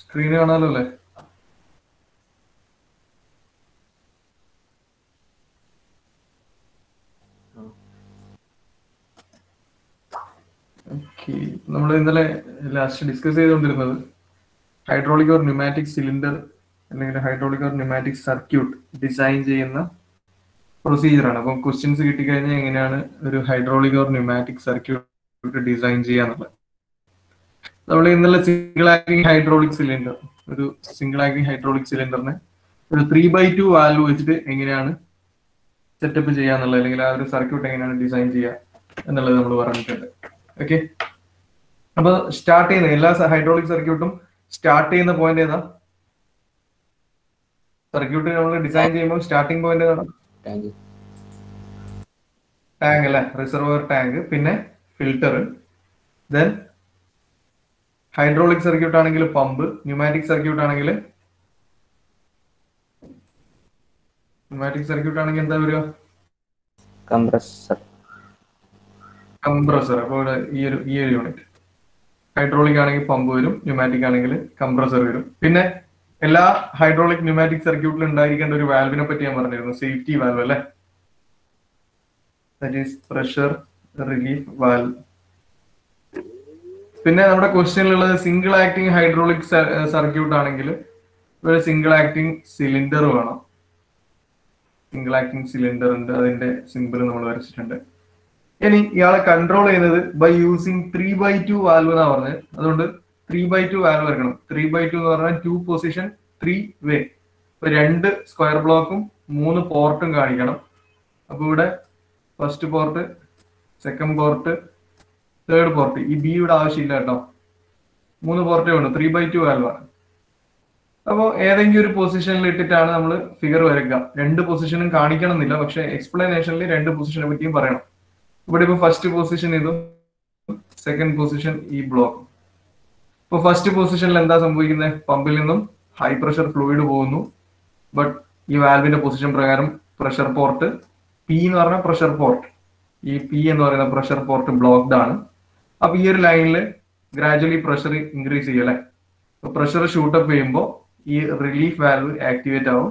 Screen കാണാലോ അല്ലേ? Okay, നമ്മൾ ഇന്നലെ ലാസ്റ്റ് ഡിസ്കസ് ചെയ്തുകൊണ്ടിരുന്നത് ഹൈഡ്രോളിക് ഓർ ന്യൂമാറ്റിക് സിലിണ്ടർ അല്ലെങ്കിൽ hydraulic or pneumatic circuit design ചെയ്യുന്ന പ്രൊസീജിയറാണ്. അപ്പം ക്വസ്റ്റ്യൻസ് കിട്ടിക്കഴിഞ്ഞാൽ എങ്ങനെയാണ് ഒരു hydraulic or pneumatic circuit design ചെയ്യാന്നുള്ളത്. നമ്മൾ ഇന്നലെ സിംഗിൾ ആക്ടിങ് ഹൈഡ്രോളിക് സിലിണ്ടർ, ഒരു സിംഗിൾ ആക്ടിങ് ഹൈഡ്രോളിക് സിലിണ്ടറിനെ ഒരു 3/2 വാൽവ് വെച്ചിട്ട് എങ്ങനെയാണ് സെറ്റപ്പ് ചെയ്യാന്നുള്ളത്, അല്ലെങ്കിൽ ആ ഒരു സർക്യൂട്ട് എങ്ങനെയാണ് ഡിസൈൻ ചെയ്യുക എന്നുള്ളത് നമ്മൾ പറഞ്ഞിട്ടുണ്ട്. ഓക്കെ, അപ്പൊ സ്റ്റാർട്ട് ചെയ്യുന്ന എല്ലാ ഹൈഡ്രോളിക് സർക്യൂട്ടും സ്റ്റാർട്ട് ചെയ്യുന്ന പോയിന്റ് ഏതാ? സർക്യൂട്ട് നമ്മൾ ഡിസൈൻ ചെയ്യുമ്പോൾ സ്റ്റാർട്ടിംഗ് പോയിന്റ് ഏതാണ്? ടാങ്ക് അല്ലെ, റിസർവോയർ ടാങ്ക്, പിന്നെ ഫിൽട്ടർ, ദെൻ ഹൈഡ്രോളിക് സർക്യൂട്ട് ആണെങ്കിൽ പമ്പ്, ന്യൂമാറ്റിക് സർക്യൂട്ട് ആണെങ്കിൽ എന്താ വരിക? കംപ്രസർ. അപ്പോൾ ഈ ഒരു യൂണിറ്റ്. ഹൈഡ്രോളിക് ആണെങ്കിൽ പമ്പ് വരും, ന്യൂമാറ്റിക് ആണെങ്കിൽ കംപ്രസർ വരും. പിന്നെ എല്ലാ ഹൈഡ്രോളിക് ന്യൂമാറ്റിക് സർക്യൂട്ടിൽ ഉണ്ടായിരിക്കേണ്ട ഒരു വാൽവിനെ പറ്റി ഞാൻ പറഞ്ഞിരുന്നു, സേഫ്റ്റി വാൽവ് അല്ലെ, that is pressure relief valve. പിന്നെ നമ്മുടെ ക്വസ്റ്റ്യനിലുള്ളത് സിംഗിൾ ആക്ടിങ് ഹൈഡ്രോളിക് സർക്യൂട്ട് ആണെങ്കിൽ ഒരു സിംഗിൾ ആക്ടിങ് സിലിണ്ടർ വേണം. സിംഗിൾ ആക്ടിങ് സിലിണ്ടർ ഉണ്ട്, അതിന്റെ സിമ്പിൾ നമ്മൾ വരച്ചിട്ടുണ്ട്. ഇനി ഇയാളെ കൺട്രോൾ ചെയ്യുന്നത് ബൈ യൂസിങ് 3/2 വാൽവ് എന്നാ പറഞ്ഞത്. അതുകൊണ്ട് 3/2 വാൽവ് വരക്കണം. 3/2 എന്ന് പറഞ്ഞാൽ 2 പൊസിഷൻ 3 വേ. ഇപ്പൊ 2 സ്ക്വയർ ബ്ലോക്കും 3 പോർട്ടും കാണിക്കണം. അപ്പൊ ഇവിടെ first port, second port, third port. ഈ ബി ഇവിടെ ആവശ്യമില്ല കേട്ടോ, 3 പോർട്ടേ ഉള്ളൂ. 3/2 വാൽവ് ആണ്. അപ്പോൾ ഏതെങ്കിലും ഒരു പൊസിഷനിൽ ഇട്ടിട്ടാണ് നമ്മൾ ഫിഗർ വരയ്ക്കുക. 2 പൊസിഷനും കാണിക്കണം എന്നില്ല, പക്ഷെ എക്സ്പ്ലനേഷനിൽ 2 പൊസിഷനെ പറ്റിയും പറയണം. ഇവിടെ ഇപ്പൊ ഫസ്റ്റ് പൊസിഷൻ ഇതും സെക്കൻഡ് പൊസിഷൻ ഈ ബ്ലോക്ക്. ഇപ്പൊ ഫസ്റ്റ് പൊസിഷനിൽ എന്താ സംഭവിക്കുന്നത്? പമ്പിൽ നിന്നും ഹൈ പ്രഷർ ഫ്ലൂയിഡ് പോകുന്നു. ബട്ട് ഈ വാൽവിന്റെ പൊസിഷൻ പ്രകാരം പ്രഷർ പോർട്ട് പി എന്ന് പറഞ്ഞ പ്രഷർ പോർട്ട്, ഈ പി എന്ന് പറയുന്ന പ്രഷർ പോർട്ട് ബ്ലോക്ക്ഡ് ആണ്. അപ്പൊ ഈ ഒരു ലൈനിൽ ഗ്രാജുവലി പ്രഷർ ഇൻക്രീസ് ചെയ്യും അല്ലെ. പ്രഷർ ഷൂട്ടപ്പ് ചെയ്യുമ്പോൾ ഈ റിലീഫ് വാൽവ് ആക്ടിവേറ്റ് ആവും.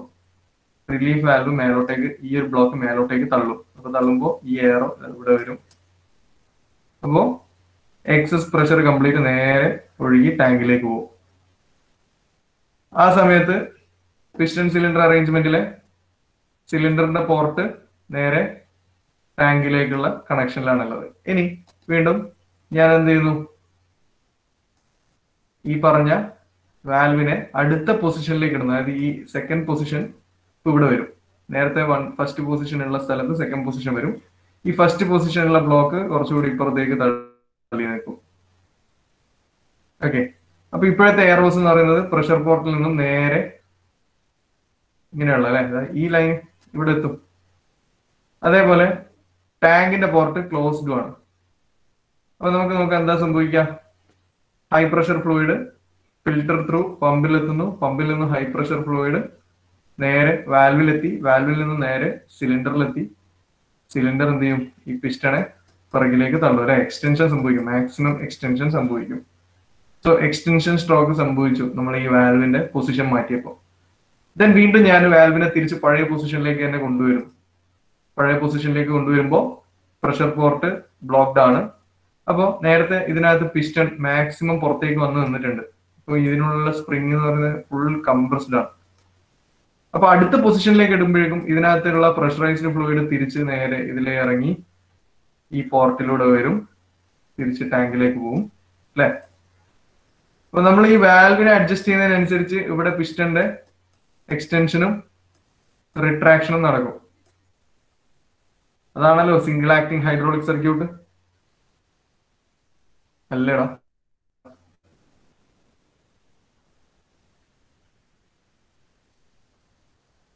റിലീഫ് വാൽവ് മേലോട്ടേക്ക്, ഈ ഒരു ബ്ലോക്ക് മേലോട്ടേക്ക് തള്ളും. അപ്പൊ തള്ളുമ്പോൾ ഈ എയർ ഇവിടെ വരും. അപ്പോ എക്സസ് പ്രഷർ കംപ്ലീറ്റ് നേരെ ഒഴുകി ടാങ്കിലേക്ക് പോകും. ആ സമയത്ത് പിസ്റ്റൺ സിലിണ്ടർ അറേഞ്ച്മെന്റിലെ സിലിണ്ടറിന്റെ പോർട്ട് നേരെ ടാങ്കിലേക്കുള്ള കണക്ഷനിലാണുള്ളത്. ഇനി വീണ്ടും ഞാൻ എന്ത് ചെയ്യുന്നു? ഈ പറഞ്ഞ വാൽവിനെ അടുത്ത പൊസിഷനിലേക്ക് ഇടുന്നു. അതായത് ഈ സെക്കൻഡ് പൊസിഷൻ ഇവിടെ വരും. നേരത്തെ ഫസ്റ്റ് പൊസിഷൻ ഉള്ള സ്ഥലത്ത് സെക്കൻഡ് പൊസിഷൻ വരും. ഈ ഫസ്റ്റ് പൊസിഷനുള്ള ബ്ലോക്ക് കുറച്ചുകൂടി ഇപ്പുറത്തേക്ക് തള്ളി നിൽക്കും. ഓക്കെ, അപ്പൊ ഇപ്പോഴത്തെ എയർ ഹോസ് എന്ന് പറയുന്നത് പ്രഷർ പോർട്ടിൽ നിന്നും നേരെ ഇങ്ങനെയുള്ള അല്ലെ, ഈ ലൈൻ ഇവിടെ എത്തും. അതേപോലെ ടാങ്കിന്റെ പോർട്ട് ക്ലോസ്ഡ് ആണ്. അപ്പൊ നമുക്ക് നോക്കാം എന്താ സംഭവിക്കുക. High pressure fluid filter through പമ്പിലെത്തുന്നു. പമ്പിൽ നിന്ന് ഹൈ പ്രഷർ ഫ്ലൂയിഡ് നേരെ വാൽവിലെത്തി. വാൽവിൽ നിന്ന് നേരെ സിലിണ്ടറിലെത്തി. സിലിണ്ടർ എന്ത് ചെയ്യും? ഈ പിസ്റ്റണെ പിറകിലേക്ക് തള്ളും. ഒരു എക്സ്റ്റൻഷൻ സംഭവിക്കും, മാക്സിമം എക്സ്റ്റൻഷൻ സംഭവിക്കും. സോ എക്സ്റ്റൻഷൻ സ്ട്രോക്ക് സംഭവിച്ചു നമ്മൾ ഈ വാൽവിന്റെ പൊസിഷൻ മാറ്റിയപ്പോൾ. ദെൻ വീണ്ടും ഞാൻ വാൽവിനെ തിരിച്ച് പഴയ പൊസിഷനിലേക്ക് തന്നെ കൊണ്ടുവരും. പഴയ പൊസിഷനിലേക്ക് കൊണ്ടുവരുമ്പോൾ പ്രഷർ പോർട്ട് ബ്ലോക്ക്ഡ് ആണ്. അപ്പോൾ നേരത്തെ ഇതിനകത്ത് പിസ്റ്റൺ മാക്സിമം പുറത്തേക്ക് വന്ന് നിന്നിട്ടുണ്ട്. അപ്പോൾ ഇതിനുള്ള സ്പ്രിങ് എന്ന് പറയുന്നത് ഫുൾ കംപ്രസ്ഡ് ആണ്. അപ്പൊ അടുത്ത പൊസിഷനിലേക്ക് ഇടുമ്പോഴേക്കും ഇതിനകത്തുള്ള പ്രഷറൈസ്ഡ് ഫ്ലൂയിഡ് തിരിച്ച് നേരെ ഇതിലേ ഇറങ്ങി ഈ പോർട്ടിലൂടെ വരും, തിരിച്ച് ടാങ്കിലേക്ക് പോകും അല്ലെ. അപ്പൊ നമ്മൾ ഈ വാൽവിനെ അഡ്ജസ്റ്റ് ചെയ്യുന്നതിനനുസരിച്ച് ഇവിടെ പിസ്റ്റന്റെ എക്സ്റ്റൻഷനും റിട്രാക്ഷനും നടക്കും. അതാണല്ലോ സിംഗിൾ ആക്ടിങ് ഹൈഡ്രോളിക് സർക്യൂട്ട് അല്ലേടാ.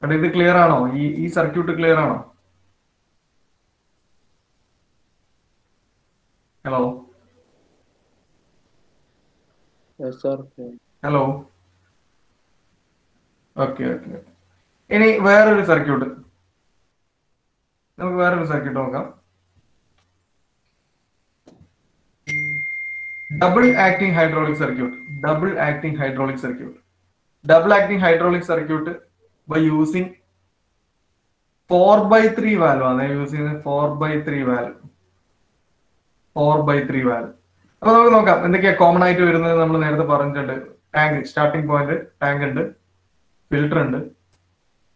അവിടെ ഇത് ക്ലിയർ ആണോ? ഈ സർക്യൂട്ട് ക്ലിയർ ആണോ? Hello hello. Okay okay. ഇനി വേറൊരു സർക്യൂട്ട്, നമുക്ക് വേറൊരു സർക്യൂട്ട് നോക്കാം. Double acting hydraulic circuit. double acting hydraulic circuit. Double acting hydraulic circuit by using 4/3 valve ആണ് using 4/3 valve. 4/3 valve. അപ്പൊ നമുക്ക് നോക്കാം എന്തൊക്കെയാ കോമൺ ആയിട്ട് വരുന്നത്. നമ്മൾ നേരത്തെ പറഞ്ഞിട്ടുണ്ട്. ടാങ്ക്, സ്റ്റാർട്ടിംഗ് പോയിന്റ് ടാങ്ക് ഉണ്ട്, ഫിൽട്ടർ ഉണ്ട്,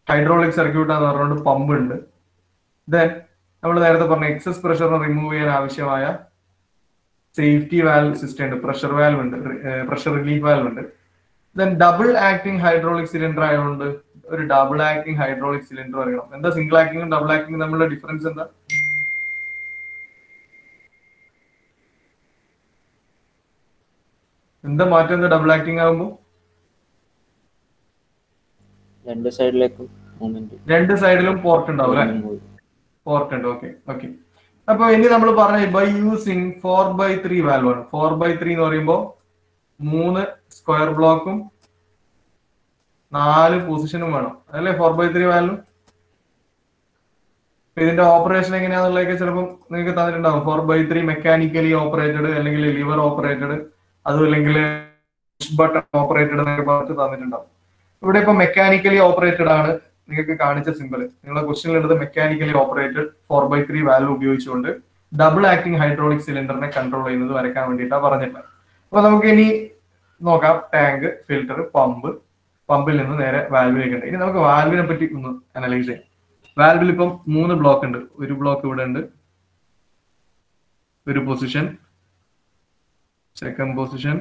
ഹൈഡ്രോളിക് സർക്യൂട്ട് എന്ന് പറഞ്ഞുകൊണ്ട് പമ്പ് ഉണ്ട്. ദെൻ നമ്മൾ നേരത്തെ പറഞ്ഞ എക്സസ് പ്രഷർ റിമൂവ് ചെയ്യാൻ ആവശ്യമായ സേഫ്റ്റി വാൽവ് സിസ്റ്റം ഉണ്ട്, പ്രഷർ വാൽവ് ഉണ്ട്, പ്രഷർ റിലീഫ് വാൽവ് ഉണ്ട്. Then double acting hydraulic cylinder ആയതുകൊണ്ട് ഒരു ഡബിൾ ആക്ടിംഗ് ഹൈഡ്രോളിക് സിലിണ്ടർ അറിയണം. എന്താ സിംഗിൾ ആക്ടിംഗും ഡബിൾ ആക്ടിംഗും തമ്മിലുള്ള ഡിഫറൻസ് എന്താ? എന്താ മാറ്റം? എന്താ ഡബിൾ ആക്ടിംഗ് ആകുമ്പോൾ? രണ്ട് സൈഡിലേക്കും മൂവ്മെന്റ്, രണ്ട് സൈഡിലും പോർട്ട് ഉണ്ടാവും അല്ലെ? പോർട്ട് ഉണ്ട്. Okay okay. അപ്പൊ ഇനി നമ്മൾ പറഞ്ഞ ബൈ യൂസിങ് 4/3 വാൽവ് ആണ്. 4/3 എന്ന് പറയുമ്പോൾ 3 സ്ക്വയർ ബ്ലോക്കും 4 പൊസിഷനും വേണം അല്ലെ 4/3 വാൽവ്. ഇതിന്റെ ഓപ്പറേഷൻ എങ്ങനെയാന്നുള്ളതൊക്കെ ചിലപ്പോൾ നിങ്ങൾക്ക് തന്നിട്ടുണ്ടാവും. 4/3 മെക്കാനിക്കലി ഓപ്പറേറ്റഡ്, അല്ലെങ്കിൽ ലിവർ ഓപ്പറേറ്റഡ്, അതും അല്ലെങ്കിൽ ബട്ടൺ ഓപ്പറേറ്റഡ് എന്നൊക്കെ പറഞ്ഞിട്ട് തന്നിട്ടുണ്ടാവും. ഇവിടെ ഇപ്പൊ മെക്കാനിക്കലി ഓപ്പറേറ്റഡ് ആണ് നിങ്ങൾക്ക് കാണിച്ച സിമ്പിൾ. നിങ്ങളുടെ ക്വസ്റ്റ്യനിലുള്ളത് മെക്കാനിക്കലി ഓപ്പറേറ്റഡ് 4/3 വാൽവ് ഉപയോഗിച്ചുകൊണ്ട് ഡബിൾ ആക്ടിംഗ് ഹൈഡ്രോളിക് സിലിണ്ടറിനെ കൺട്രോൾ ചെയ്യുന്നത് വരയ്ക്കാൻ വേണ്ടിയിട്ടാണ് പറഞ്ഞിട്ടുള്ളത്. അപ്പൊ നമുക്ക് ഇനി നോക്കാം. ടാങ്ക്, ഫിൽട്ടർ, പമ്പ്, പമ്പിൽ നിന്ന് നേരെ വാൽവിലേക്ക് ഉണ്ട്. ഇനി നമുക്ക് വാൽവിനെ പറ്റി ഒന്ന് അനലൈസ് ചെയ്യാം. വാൽവിൽ ഇപ്പം 3 ബ്ലോക്ക് ഉണ്ട്. ഒരു ബ്ലോക്ക് ഇവിടെ ഉണ്ട്, ഒരു position, second position,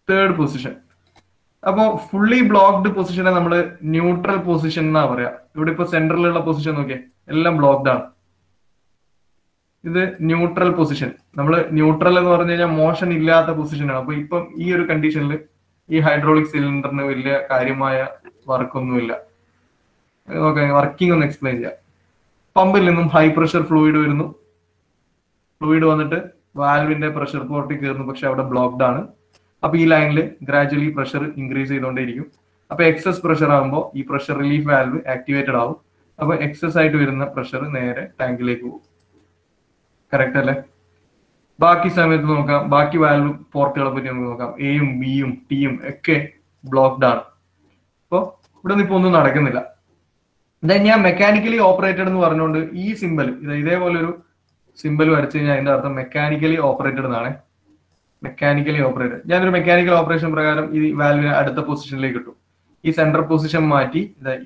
third position. അപ്പോ ഫുള്ളി ബ്ലോക്ക്ഡ് പൊസിഷനെ നമ്മൾ ന്യൂട്രൽ പൊസിഷൻ എന്നാ പറയാ. ഇവിടെ ഇപ്പൊ സെന്ററിലുള്ള പൊസിഷൻ നോക്കിയേ, എല്ലാം ബ്ലോക്ക്ഡ് ആണ്. ഇത് ന്യൂട്രൽ പൊസിഷൻ. നമ്മൾ ന്യൂട്രൽ എന്ന് പറഞ്ഞു കഴിഞ്ഞാൽ മോഷൻ ഇല്ലാത്ത പൊസിഷനാണ്. അപ്പൊ ഇപ്പം ഈ ഒരു കണ്ടീഷനിൽ ഈ ഹൈഡ്രോളിക് സിലിണ്ടറിന് വലിയ കാര്യമായ വർക്കൊന്നുമില്ല. നോക്കാം, വർക്കിംഗ് ഒന്ന് എക്സ്പ്ലെയിൻ ചെയ്യാം. പമ്പിൽ നിന്നും ഹൈ പ്രഷർ ഫ്ലൂയിഡ് വരുന്നു. ഫ്ലൂയിഡ് വന്നിട്ട് വാൽവിന്റെ പ്രഷർ പോർട്ടിൽ കയറുന്നു, പക്ഷെ അവിടെ ബ്ലോക്ക്ഡ് ആണ്. അപ്പൊ ഈ ലൈനിൽ ഗ്രാജുവലി പ്രഷർ ഇൻക്രീസ് ചെയ്തുകൊണ്ടേയിരിക്കും. അപ്പൊ എക്സസ് പ്രഷർ ആകുമ്പോൾ ഈ പ്രഷർ റിലീഫ് വാൽവ് ആക്ടിവേറ്റഡ് ആവും. അപ്പൊ എക്സസ് ആയിട്ട് വരുന്ന പ്രഷർ നേരെ ടാങ്കിലേക്ക് പോകും. കറക്റ്റ് അല്ലേ? ബാക്കി സമയത്ത് നോക്കാം, ബാക്കി വാൽവ് പോർട്ടുകളെ പറ്റി നമുക്ക് നോക്കാം. എയും ബിയും ടിയും ഒക്കെ ബ്ലോക്ക്ഡ് ആണ്. അപ്പൊ ഇവിടെ നിന്ന് ഇപ്പൊ ഒന്നും നടക്കുന്നില്ല. എന്തായാലും ഞാൻ മെക്കാനിക്കലി ഓപ്പറേറ്റഡ് എന്ന് പറഞ്ഞുകൊണ്ട് ഈ സിമ്പൽ ഇതേപോലെ ഒരു സിമ്പൽ വരച്ചു കഴിഞ്ഞാൽ അതിന്റെ അർത്ഥം മെക്കാനിക്കലി ഓപ്പറേറ്റഡ് എന്നാണ്. Mechanically operated. ഞാനൊരു മെക്കാനിക്കൽ ഓപ്പറേഷൻ പ്രകാരം ഈ വാൽവിനെ അടുത്ത പൊസിഷനിലേക്ക് ഇട്ടു. ഈ സെൻട്രൽ പൊസിഷൻ മാറ്റി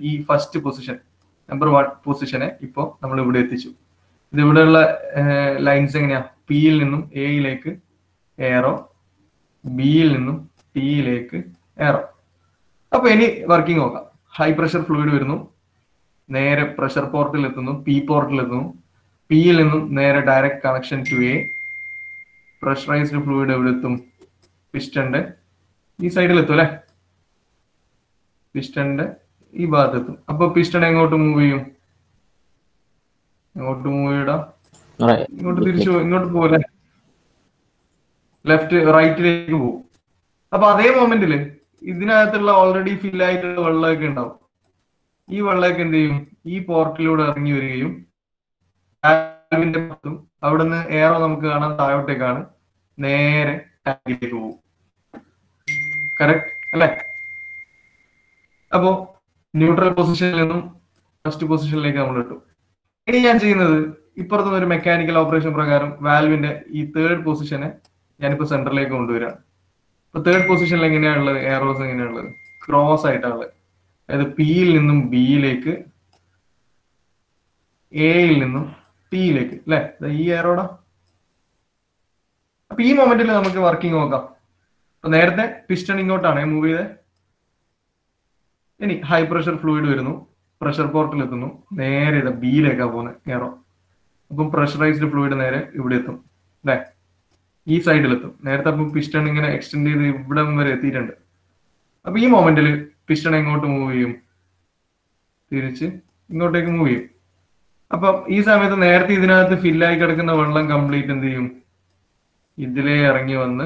ഈ ഫസ്റ്റ് പൊസിഷൻ, നമ്പർ 1 പൊസിഷനെ ഇപ്പോ നമ്മൾ ഇവിടെ എത്തിച്ചു. ഇത് ഇവിടെയുള്ള ലൈൻസ് എങ്ങനെയാ? പിയിൽ നിന്നും എയിലേക്ക് എയറോ, ബിയിൽ നിന്നും ടിയിലേക്ക് എയറോ. അപ്പൊ ഇനി വർക്കിംഗ് നോക്കാം. ഹൈ പ്രഷർ ഫ്ലൂയിഡ് വരുന്നു, നേരെ പ്രഷർ പോർട്ടിൽ എത്തുന്നു, പി പോർട്ടിൽ എത്തുന്നു. പിയിൽ നിന്നും നേരെ direct connection to A. Pressurised fluid എവിടെ എത്തും? പിസ്റ്റന്റെ ഈ സൈഡിൽ എത്തും അല്ലെ? പിസ്റ്റന്റെ ഈ ഭാഗത്ത് എത്തും. അപ്പൊ പിസ്റ്റൺ എങ്ങോട്ട് മൂവ് ചെയ്യും? എങ്ങോട്ട് മൂവ് ചെയ്യടാ? ഇങ്ങോട്ട് തിരിച്ചു ഇങ്ങോട്ട് പോലെ ലെഫ്റ്റ് റൈറ്റിലേക്ക് പോകും. അപ്പൊ അതേ മൊമെന്റില് ഇതിനകത്തുള്ള ഓൾറെഡി ഫിൽ ആയിട്ടുള്ള വെള്ളമൊക്കെ ഉണ്ടാവും. ഈ വെള്ളമൊക്കെ എന്ത് ചെയ്യും? ഈ പോർട്ടിലൂടെ ഇറങ്ങി വരികയും അവിടുന്ന് എയറോ നമുക്ക് കാണാൻ താഴോട്ടേക്കാണ്, നേരെ ടാങ്കിലേക്ക് പോകും. കറക്റ്റ് അല്ലെ? അപ്പോ ന്യൂട്രൽ പൊസിഷനിൽ നിന്നും ഫസ്റ്റ് പൊസിഷനിലേക്ക് നമ്മൾ ഇട്ടു. ഇനി ഞാൻ ചെയ്യുന്നത് ഇപ്പുറത്തുനിന്ന് ഒരു മെക്കാനിക്കൽ ഓപ്പറേഷൻ പ്രകാരം വാൽവിന്റെ ഈ തേർഡ് പൊസിഷനെ ഞാനിപ്പോ സെന്ററിലേക്ക് കൊണ്ടുവരാം. അപ്പൊ തേർഡ് പൊസിഷനിൽ എങ്ങനെയാണുള്ളത്? എയറോസ് എങ്ങനെയാണുള്ളത്? ക്രോസ് ആയിട്ടാണുള്ളത്. അതായത് പിയിൽ നിന്നും ബിയിലേക്ക്, എയിൽ നിന്നും ടിയിലേക്ക് അല്ലെ? ഈ എയറോടാ. അപ്പൊ ഈ മൊമെന്റിൽ നമുക്ക് വർക്കിംഗ് നോക്കാം. അപ്പൊ നേരത്തെ പിസ്റ്റൺ ഇങ്ങോട്ടാണ് മൂവ് ചെയ്തത്. ഇനി ഹൈ പ്രഷർ ഫ്ലൂയിഡ് വരുന്നു, പ്രഷർ പോർട്ടിൽ എത്തുന്നു, നേരെ ഇത് ബിയിലേക്കാണ് പോകുന്നത് എയറോ. അപ്പം പ്രഷറൈസ്ഡ് ഫ്ലൂയിഡ് നേരെ ഇവിടെ എത്തും അല്ലെ? ഈ സൈഡിലെത്തും. നേരത്തെ അപ്പം പിസ്റ്റൺ ഇങ്ങനെ എക്സ്റ്റെൻഡ് ചെയ്ത് ഇവിടെ വരെ എത്തിയിട്ടുണ്ട്. അപ്പൊ ഈ മൊമെന്റിൽ പിസ്റ്റൺ എങ്ങോട്ട് മൂവ് ചെയ്യും? തിരിച്ച് ഇങ്ങോട്ടേക്ക് മൂവ് ചെയ്യും. അപ്പൊ ഈ സമയത്ത് നേരത്തെ ഇതിനകത്ത് ഫില്ലായി കിടക്കുന്ന വെള്ളം കംപ്ലീറ്റ് എന്ത് ചെയ്യും? ഇതിലേ ഇറങ്ങി വന്ന്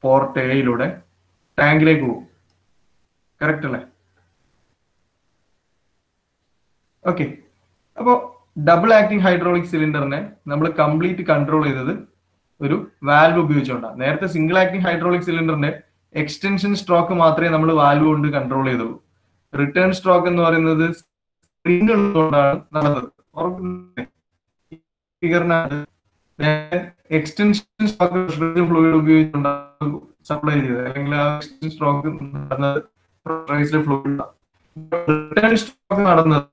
പോർട്ട് എയിലൂടെ ടാങ്കിലേക്ക് പോകും. കറക്റ്റ് അല്ലേ? ഓക്കെ. അപ്പോ ഡബിൾ ആക്ടിംഗ് ഹൈഡ്രോളിക് സിലിണ്ടറിനെ നമ്മൾ കംപ്ലീറ്റ് കൺട്രോൾ ചെയ്തത് ഒരു വാൽവ് ഉപയോഗിച്ചുകൊണ്ടാണ്. നേരത്തെ സിംഗിൾ ആക്ടിംഗ് ഹൈഡ്രോളിക് സിലിണ്ടറിന്റെ എക്സ്റ്റൻഷൻ സ്ട്രോക്ക് മാത്രമേ നമ്മൾ വാൽവ് കൊണ്ട് കൺട്രോൾ ചെയ്തുള്ളൂ. റിട്ടേൺ സ്ട്രോക്ക് എന്ന് പറയുന്നത് സ്പ്രിംഗ് ഉള്ളതുകൊണ്ടാണ് നടന്നത്. എക്സ്റ്റൻഷൻ സ്ട്രോക്ക് ഫ്ലൂയിഡ് ഉപയോഗിച്ചുകൊണ്ടാണ് സപ്ലൈ ചെയ്തത്, അല്ലെങ്കിൽ ആ എക്സ്റ്റൻഷൻ സ്ട്രോക്ക് നടന്നത് ഫ്ലൂയിഡ്. റിട്ടേൺ സ്ട്രോക്ക് നടന്നത്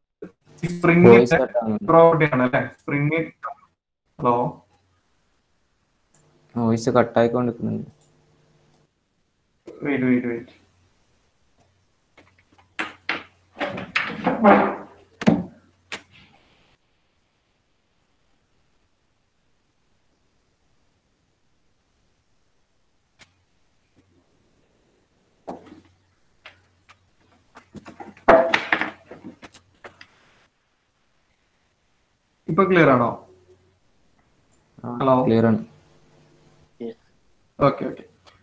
സ്പ്രിംഗിന്റെ പ്രോപ്പർട്ടിയാണ് അല്ലെ. സ്പ്രിംഗ് ഹലോ വോയിസ് കട്ടായിക്കൊണ്ടിരിക്കുന്നുണ്ട്. വെയിറ്റ് ഇപ്പൊ ക്ലിയർ ആണോ? ഹലോ ക്ലിയർ ആണ്. ഓക്കെ.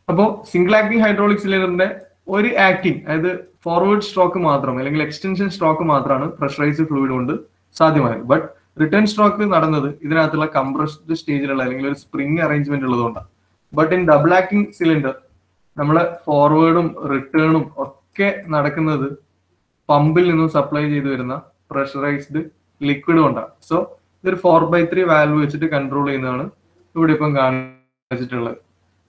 അപ്പോ സിംഗിൾ ആക്ടിംഗ് ഹൈഡ്രോളിക് സിലിണ്ടറിന്റെ ഒരു ആക്ടിംഗ്, അതായത് ഫോർവേഡ് സ്ട്രോക്ക് മാത്രം അല്ലെങ്കിൽ എക്സ്റ്റൻഷൻ സ്ട്രോക്ക് മാത്രമാണ് പ്രഷറൈസ്ഡ് ഫ്ലൂയിഡ് കൊണ്ട് സാധ്യമായത്. ബട്ട് റിട്ടേൺ സ്ട്രോക്ക് നടന്നത് ഇതിനകത്തുള്ള കംപ്രസ്ഡ് സ്റ്റേജിലുള്ള അല്ലെങ്കിൽ ഒരു സ്പ്രിംഗ് അറേഞ്ച്മെന്റ് ഉള്ളതുകൊണ്ടാണ്. But in double acting cylinder നമ്മളെ ഫോർവേഡും റിട്ടേണും ഒക്കെ നടക്കുന്നത് പമ്പിൽ നിന്നും സപ്ലൈ ചെയ്തു വരുന്ന പ്രഷറൈസ്ഡ് ലിക്വിഡ് കൊണ്ടാണ്. സോ ഇതൊരു 4/3 വാൽവ് വെച്ചിട്ട് കൺട്രോൾ ചെയ്യുന്നതാണ് ഇവിടെ ഇപ്പം കാണിച്ചിട്ടുള്ളത്.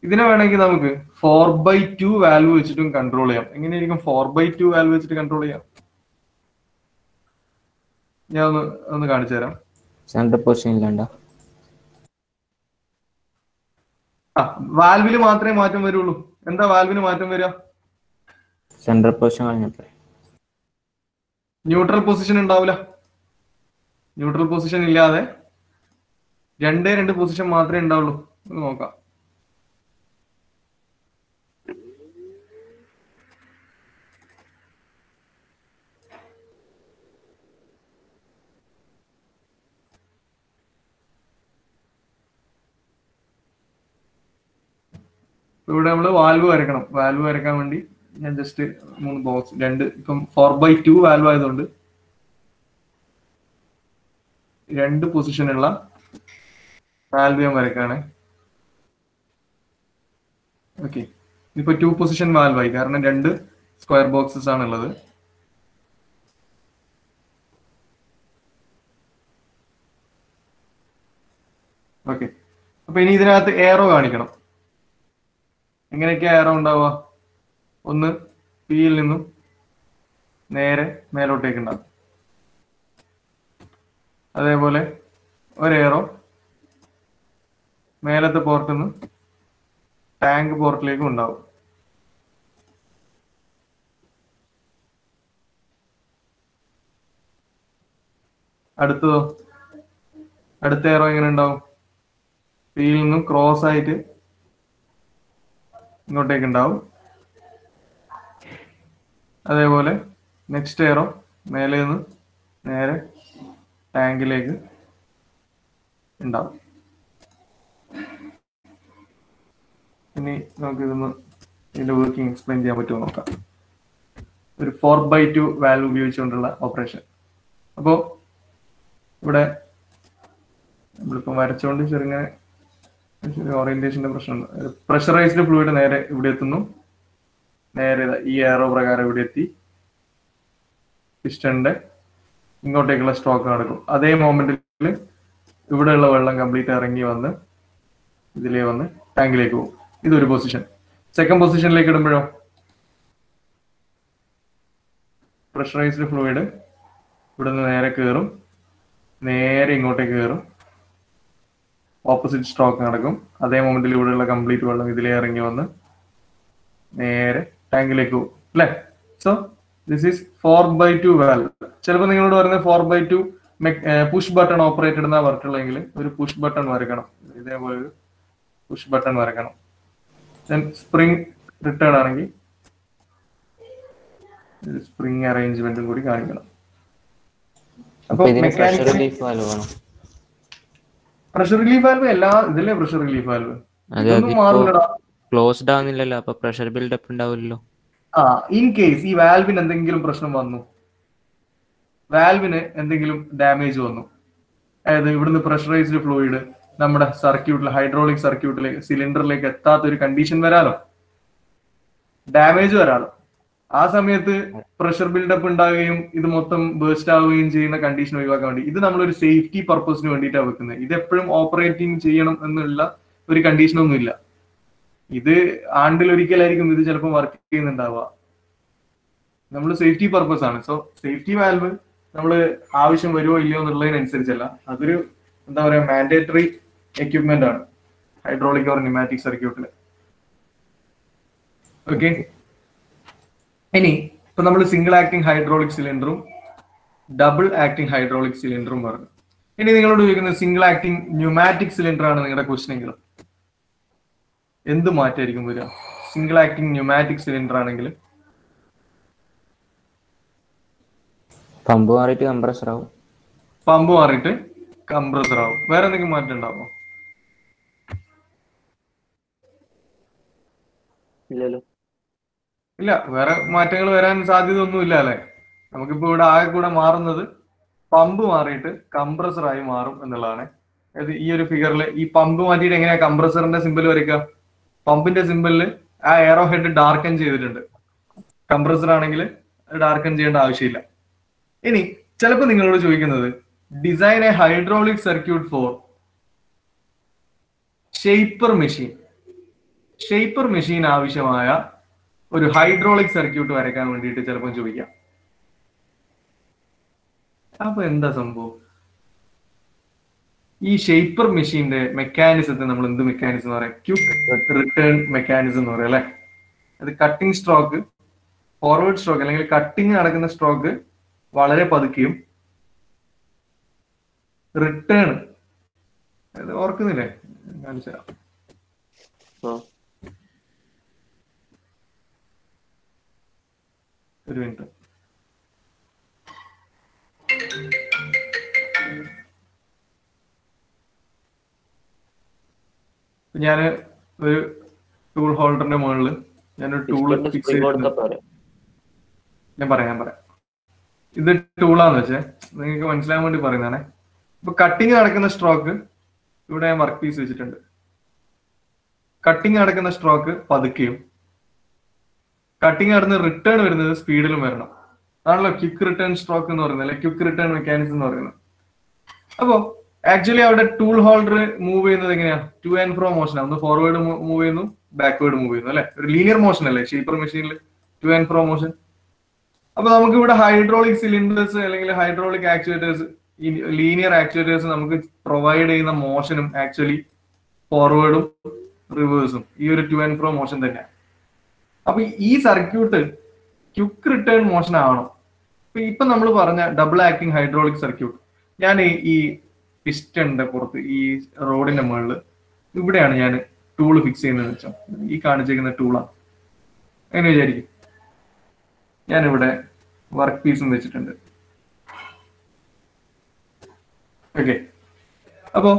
ഇതിനെ വേണമെങ്കിൽ നമുക്ക് 4/2 വാൽവ് വെച്ചിട്ടും കൺട്രോൾ ചെയ്യാം. എങ്ങനെയായിരിക്കും 4/2 വാൽവ് വെച്ചിട്ട് കൺട്രോൾ ചെയ്യാം? ഞാൻ ഒന്ന് കാണിച്ചു തരാം. സെൻട്രൽ പൊസിഷനിലുണ്ടോ? വാൽവില് മാത്രമേ മാറ്റം വരുള്ളൂ. എന്താ വാൽവിന് മാറ്റം വരിക? സെൻട്രൽ പൊസിഷൻ കഴിഞ്ഞപ്പോൾ ന്യൂട്രൽ പൊസിഷൻ ഉണ്ടാവില്ല. ന്യൂട്രൽ പൊസിഷൻ ഇല്ലാതെ രണ്ട് പൊസിഷൻ മാത്രമേ ഉണ്ടാവുള്ളൂ. നോക്കാം. ഇവിടെ നമ്മൾ വാൽവ് വരക്കണം. വാൽവ് വരക്കാൻ വേണ്ടി ഞാൻ ജസ്റ്റ് 3 ബോക്സ് ഇപ്പം 4/2 വാൽവ് ആയതുകൊണ്ട് 2 പൊസിഷനുള്ള വാൽവ് ഞാൻ വരക്കാണ്. ഓക്കെ, ഇപ്പൊ 2 പൊസിഷൻ വാൽവ് ആയി, കാരണം 2 സ്ക്വയർ ബോക്സസ് ആണ് ഉള്ളത്. ഓക്കെ, അപ്പൊ ഇനി ഇതിനകത്ത് എയറോ കാണിക്കണം. എങ്ങനെയൊക്കെയാ എയറോ ഉണ്ടാവുക? ഒന്ന് പിയിൽ നിന്നും നേരെ മേലോട്ടേക്ക് ഉണ്ടാവും. അതേപോലെ ഒരു എയറോ മേലത്തെ പോർട്ടിൽ നിന്ന് ടാങ്ക് പോർട്ടിലേക്കും ഉണ്ടാവും. അടുത്തതോ? അടുത്ത എയറോ എങ്ങനെ ഉണ്ടാവും? പിയിൽ നിന്നും ക്രോസ് ആയിട്ട് ഇങ്ങോട്ടേക്ക് ഉണ്ടാവും. അതേപോലെ നെക്സ്റ്റ് എയറോ മേലെ നിന്ന് നേരെ ടാങ്കിലേക്ക് ഉണ്ടാവും. ഇനി നമുക്ക് ഇതിന്റെ വർക്കിംഗ് എക്സ്പ്ലെയിൻ ചെയ്യാൻ പറ്റുമോ നോക്കാം. ഒരു 4/2 വാൽവ് ഉപയോഗിച്ചുകൊണ്ടുള്ള ഓപ്പറേഷൻ. അപ്പോ ഇവിടെ നമ്മളിപ്പോ വരച്ചുകൊണ്ട് ചെറുങ്ങനെ ഓറിയന്റേഷന്റെ പ്രശ്നമുണ്ട്. പ്രഷറൈസ്ഡ് ഫ്ലൂയിഡ് നേരെ ഇവിടെ എത്തുന്നു. നേരെ ഈ എയറോ പ്രകാരം ഇവിടെ എത്തി പിസ്റ്റണിന്റെ ഇങ്ങോട്ടേക്കുള്ള സ്ട്രോക്ക് നടക്കും. അതേ മൊമെന്റിൽ ഇവിടെയുള്ള വെള്ളം കംപ്ലീറ്റ് ഇറങ്ങി വന്ന് ഇതിലേ വന്ന് ടാങ്കിലേക്ക് പോകും. ഇതൊരു പൊസിഷൻ. സെക്കൻഡ് പൊസിഷനിലേക്ക് ഇടുമ്പോഴോ പ്രഷറൈസ്ഡ് ഫ്ലൂയിഡ് ഇവിടെ നിന്ന് നേരെ കയറും, നേരെ ഇങ്ങോട്ടേക്ക് കയറും, ഓപ്പോസിറ്റ് സ്ട്രോക്ക് നടക്കും. അതേ മൊമെന്റിൽ ഇവിടെയുള്ള കംപ്ലീറ്റ് വെള്ളം ഇതിലേ ഇറങ്ങി വന്ന് നേരെ ടാങ്കിലേക്ക് പോകും അല്ലെ. So this is 4/2 valve. ചിലപ്പോൾ നിങ്ങളോട് പറയുന്നത് 4/2 പുഷ് ബട്ടൺ ഓപ്പറേറ്റഡ് എന്നാ പറഞ്ഞിട്ടുള്ളെങ്കിൽ ഒരു പുഷ് ബട്ടൺ വരക്കണം. ഇതേപോലെ ഒരു പുഷ് ബട്ടൺ വരക്കണം. സ്പ്രിംഗ് റിട്ടേൺ ആണെങ്കിൽ സ്പ്രിംഗ് അറേഞ്ച്മെന്റും കൂടി കാണിക്കണം. അപ്പൊ പ്രഷർ റിലീഫ് വാൽവ് എല്ലാ ഇതിലെ പ്രഷർ റിലീഫ് വാൽവ് മാറില്ലടാ. ക്ലോസ്ഡ് ആവുന്നില്ലല്ലോ, അപ്പൊ പ്രഷർ ബിൽഡപ്പ് ഉണ്ടാവില്ലല്ലോ. ഇൻ കേസ് ഈ വാൽവിന് എന്തെങ്കിലും പ്രശ്നം വന്നു, വാൽവിന് എന്തെങ്കിലും ഡാമേജ് വന്നു, അതായത് ഇവിടുന്ന് പ്രഷറൈസ്ഡ് ഫ്ലൂയിഡ് നമ്മുടെ സർക്യൂട്ടിൽ ഹൈഡ്രോളിക് സർക്യൂട്ടിലേക്ക് സിലിണ്ടറിലേക്ക് എത്താത്ത ഒരു കണ്ടീഷൻ വരാലോ, ഡാമേജ് വരാലോ. ആ സമയത്ത് പ്രഷർ ബിൽഡപ്പ് ഉണ്ടാവുകയും ഇത് മൊത്തം ബേസ്റ്റ് ആവുകയും ചെയ്യുന്ന കണ്ടീഷൻ ഒഴിവാക്കാൻ വേണ്ടി ഇത് നമ്മളൊരു സേഫ്റ്റി പർപ്പസിന് വേണ്ടിയിട്ടാണ് വെക്കുന്നത്. ഇത് എപ്പോഴും ഓപ്പറേറ്റിംഗ് ചെയ്യണം എന്നുള്ള ഒരു കണ്ടീഷനൊന്നും ഇല്ല. ഇത് ആണ്ടിൽ ഒരിക്കലായിരിക്കും ഇത് ചിലപ്പോൾ വർക്ക് ചെയ്യുന്നുണ്ടാവുക. നമ്മൾ സേഫ്റ്റി പർപ്പസ് ആണ്. സോ സേഫ്റ്റി വാൽവ് നമ്മൾ ആവശ്യം വരുമോ ഇല്ലയോ എന്നുള്ളതിനനുസരിച്ചല്ല, അതൊരു എന്താ പറയാ മാൻഡേറ്ററി എക്യുപ്മെന്റ് ആണ് ഹൈഡ്രോളിക് ഓർ ന്യൂമാറ്റിക് സർക്യൂട്ടിൽ. ഓക്കെ, ഇനി ഇപ്പൊ നമ്മൾ സിംഗിൾ ആക്ടിങ് ഹൈഡ്രോളിക് സിലിണ്ടറും ഡബിൾ ആക്ടിങ് ഹൈഡ്രോളിക് സിലിണ്ടറും പറഞ്ഞു. ഇനി നിങ്ങളോട് ചോദിക്കുന്നത് സിംഗിൾ ആക്ടിങ് ന്യൂമാറ്റിക് സിലിണ്ടർ ആണ് നിങ്ങളുടെ ക്വസ്റ്റൻ എങ്കിൽ എന്ത് മാറ്റമായിരിക്കും വരിക? സിംഗിൾ ആക്ടിങ് ന്യൂമാറ്റിക് സിലിണ്ടർ ആണെങ്കിൽ പമ്പ് മാറിയിട്ട് കംപ്രസർ ആവും. പമ്പ് മാറിയിട്ട് കംപ്രസർ ആവും. വേറെ എന്തെങ്കിലും മാറ്റം ഉണ്ടാവുമോ? ഇല്ല, വേറെ മാറ്റങ്ങൾ വരാൻ സാധ്യത ഒന്നും ഇല്ല അല്ലെ. നമുക്കിപ്പോ ഇവിടെ ആകെ കൂടെ മാറുന്നത് പമ്പ് മാറിയിട്ട് കംപ്രസർ ആയി മാറും എന്നുള്ളതാണ്. അതായത് ഈ ഒരു ഫിഗറിൽ ഈ പമ്പ് മാറ്റിയിട്ട് എങ്ങനെയാ കംപ്രസറിന്റെ സിമ്പിൾ വരയ്ക്കുക? പമ്പിന്റെ സിമ്പിളിൽ ആ എയറോ ഹെഡ് ഡാർക്കൻ ചെയ്തിട്ടുണ്ട്. കംപ്രസർ ആണെങ്കിൽ ഡാർക്കൻ ചെയ്യേണ്ട ആവശ്യമില്ല. ഇനി ചിലപ്പോൾ നിങ്ങളോട് ചോദിക്കുന്നത് design a hydraulic circuit for shaper machine. Shaper machine ആവശ്യമായ ഒരു ഹൈഡ്രോളിക് സർക്യൂട്ട് വരയ്ക്കാൻ വേണ്ടിയിട്ട് ചിലപ്പോൾ ചോദിക്കാം. അപ്പൊ എന്താ സംഭവം? ഈ ഷേപ്പർ മെഷീന്റെ മെക്കാനിസത്തെ നമ്മൾ എന്ത് മെക്കാനിസം എന്ന് പറയാം? ക്വിക്ക് റിട്ടേൺ മെക്കാനിസം എന്ന് പറയാം അല്ലെ. അത് കട്ടിംഗ് സ്ട്രോക്ക്, ഫോർവേഡ് സ്ട്രോക്ക് അല്ലെങ്കിൽ കട്ടിങ് നടക്കുന്ന സ്ട്രോക്ക് വളരെ പതുക്കിയും റിട്ടേൺ ഓർക്കുന്നില്ലേ? കാണിച്ചു തരാം. ഒരു മിനിറ്റ്. ഞാന് ഒരു ടൂൾ ഹോൾഡറിന്റെ മുകളിൽ ഞാനൊരു ടൂൾ ഫിക്സ് ചെയ്തിട്ടുണ്ട്. ഞാൻ പറയാം. ഇത് ടൂളാന്ന് വെച്ചേ നിങ്ങൾക്ക് മനസ്സിലാൻ വേണ്ടി പറയുന്നതാണേ. ഇപ്പൊ കട്ടിങ് നടക്കുന്ന സ്ട്രോക്ക് ഇവിടെ ഞാൻ വർക്ക് പീസ് വെച്ചിട്ടുണ്ട്. കട്ടിങ് നടക്കുന്ന സ്ട്രോക്ക് പതുക്കെയും കട്ടിങ് നടന്ന് റിട്ടേൺ വരുന്നത് സ്പീഡിലും വരണം. ആണല്ലോ ക്വിക്ക് റിട്ടേൺ സ്ട്രോക്ക് എന്ന് പറയുന്നത്, അല്ലെങ്കിൽ ക്വിക്ക് റിട്ടേൺ മെക്കാനിസം എന്ന് പറയുന്നത്. അപ്പോ ആക്ച്വലി അവിടെ ടൂൾ ഹോൾഡർ മൂവ് ചെയ്യുന്നത് എങ്ങനെയാ? Two and fro motion. ഒന്ന് ഫോർവേഡ് മൂവ് ചെയ്യുന്നു, ബാക്ക്വേർഡ് മൂവ് ചെയ്യുന്നു അല്ലെ. ഒരു ലീനിയർ മോഷൻ അല്ലേ ഷേപ്പർ മെഷീനിൽ ടു ആൻഡ് ഫ്രോ മോഷൻ. അപ്പൊ നമുക്ക് ഇവിടെ ഹൈഡ്രോളിക് സിലിണ്ടേഴ്സ് അല്ലെങ്കിൽ ഹൈഡ്രോളിക് ആക്ച്വേറ്റേഴ്സ്, ഈ ലീനിയർ ആക്ച്വേറ്റേഴ്സ് നമുക്ക് പ്രൊവൈഡ് ചെയ്യുന്ന മോഷനും ആക്ച്വലി ഫോർവേഡും റിവേഴ്സും ഈ ഒരു ടു ആൻഡ് ഫ്രോ മോഷൻ തന്നെയാണ്. അപ്പൊ ഈ സർക്യൂട്ട് ക്വിക്ക് റിട്ടേൺ മോഷൻ ആവണം. ഇപ്പൊ നമ്മൾ പറഞ്ഞ ഡബിൾ ആക്ടിങ് ഹൈഡ്രോളിക് സർക്യൂട്ട്, ഞാൻ ഈ പിസ്റ്റന്റെ പുറത്ത് ഈ റോഡിന്റെ മുകളിൽ ഇവിടെയാണ് ഞാൻ ടൂള് ഫിക്സ് ചെയ്യുന്നത് വെച്ചാൽ ഈ കാണിച്ചിരിക്കുന്ന ടൂളാണ്. അങ്ങനെ വിചാരിക്കും. ഞാനിവിടെ വർക്ക് പീസും വെച്ചിട്ടുണ്ട്. ഓക്കെ, അപ്പോ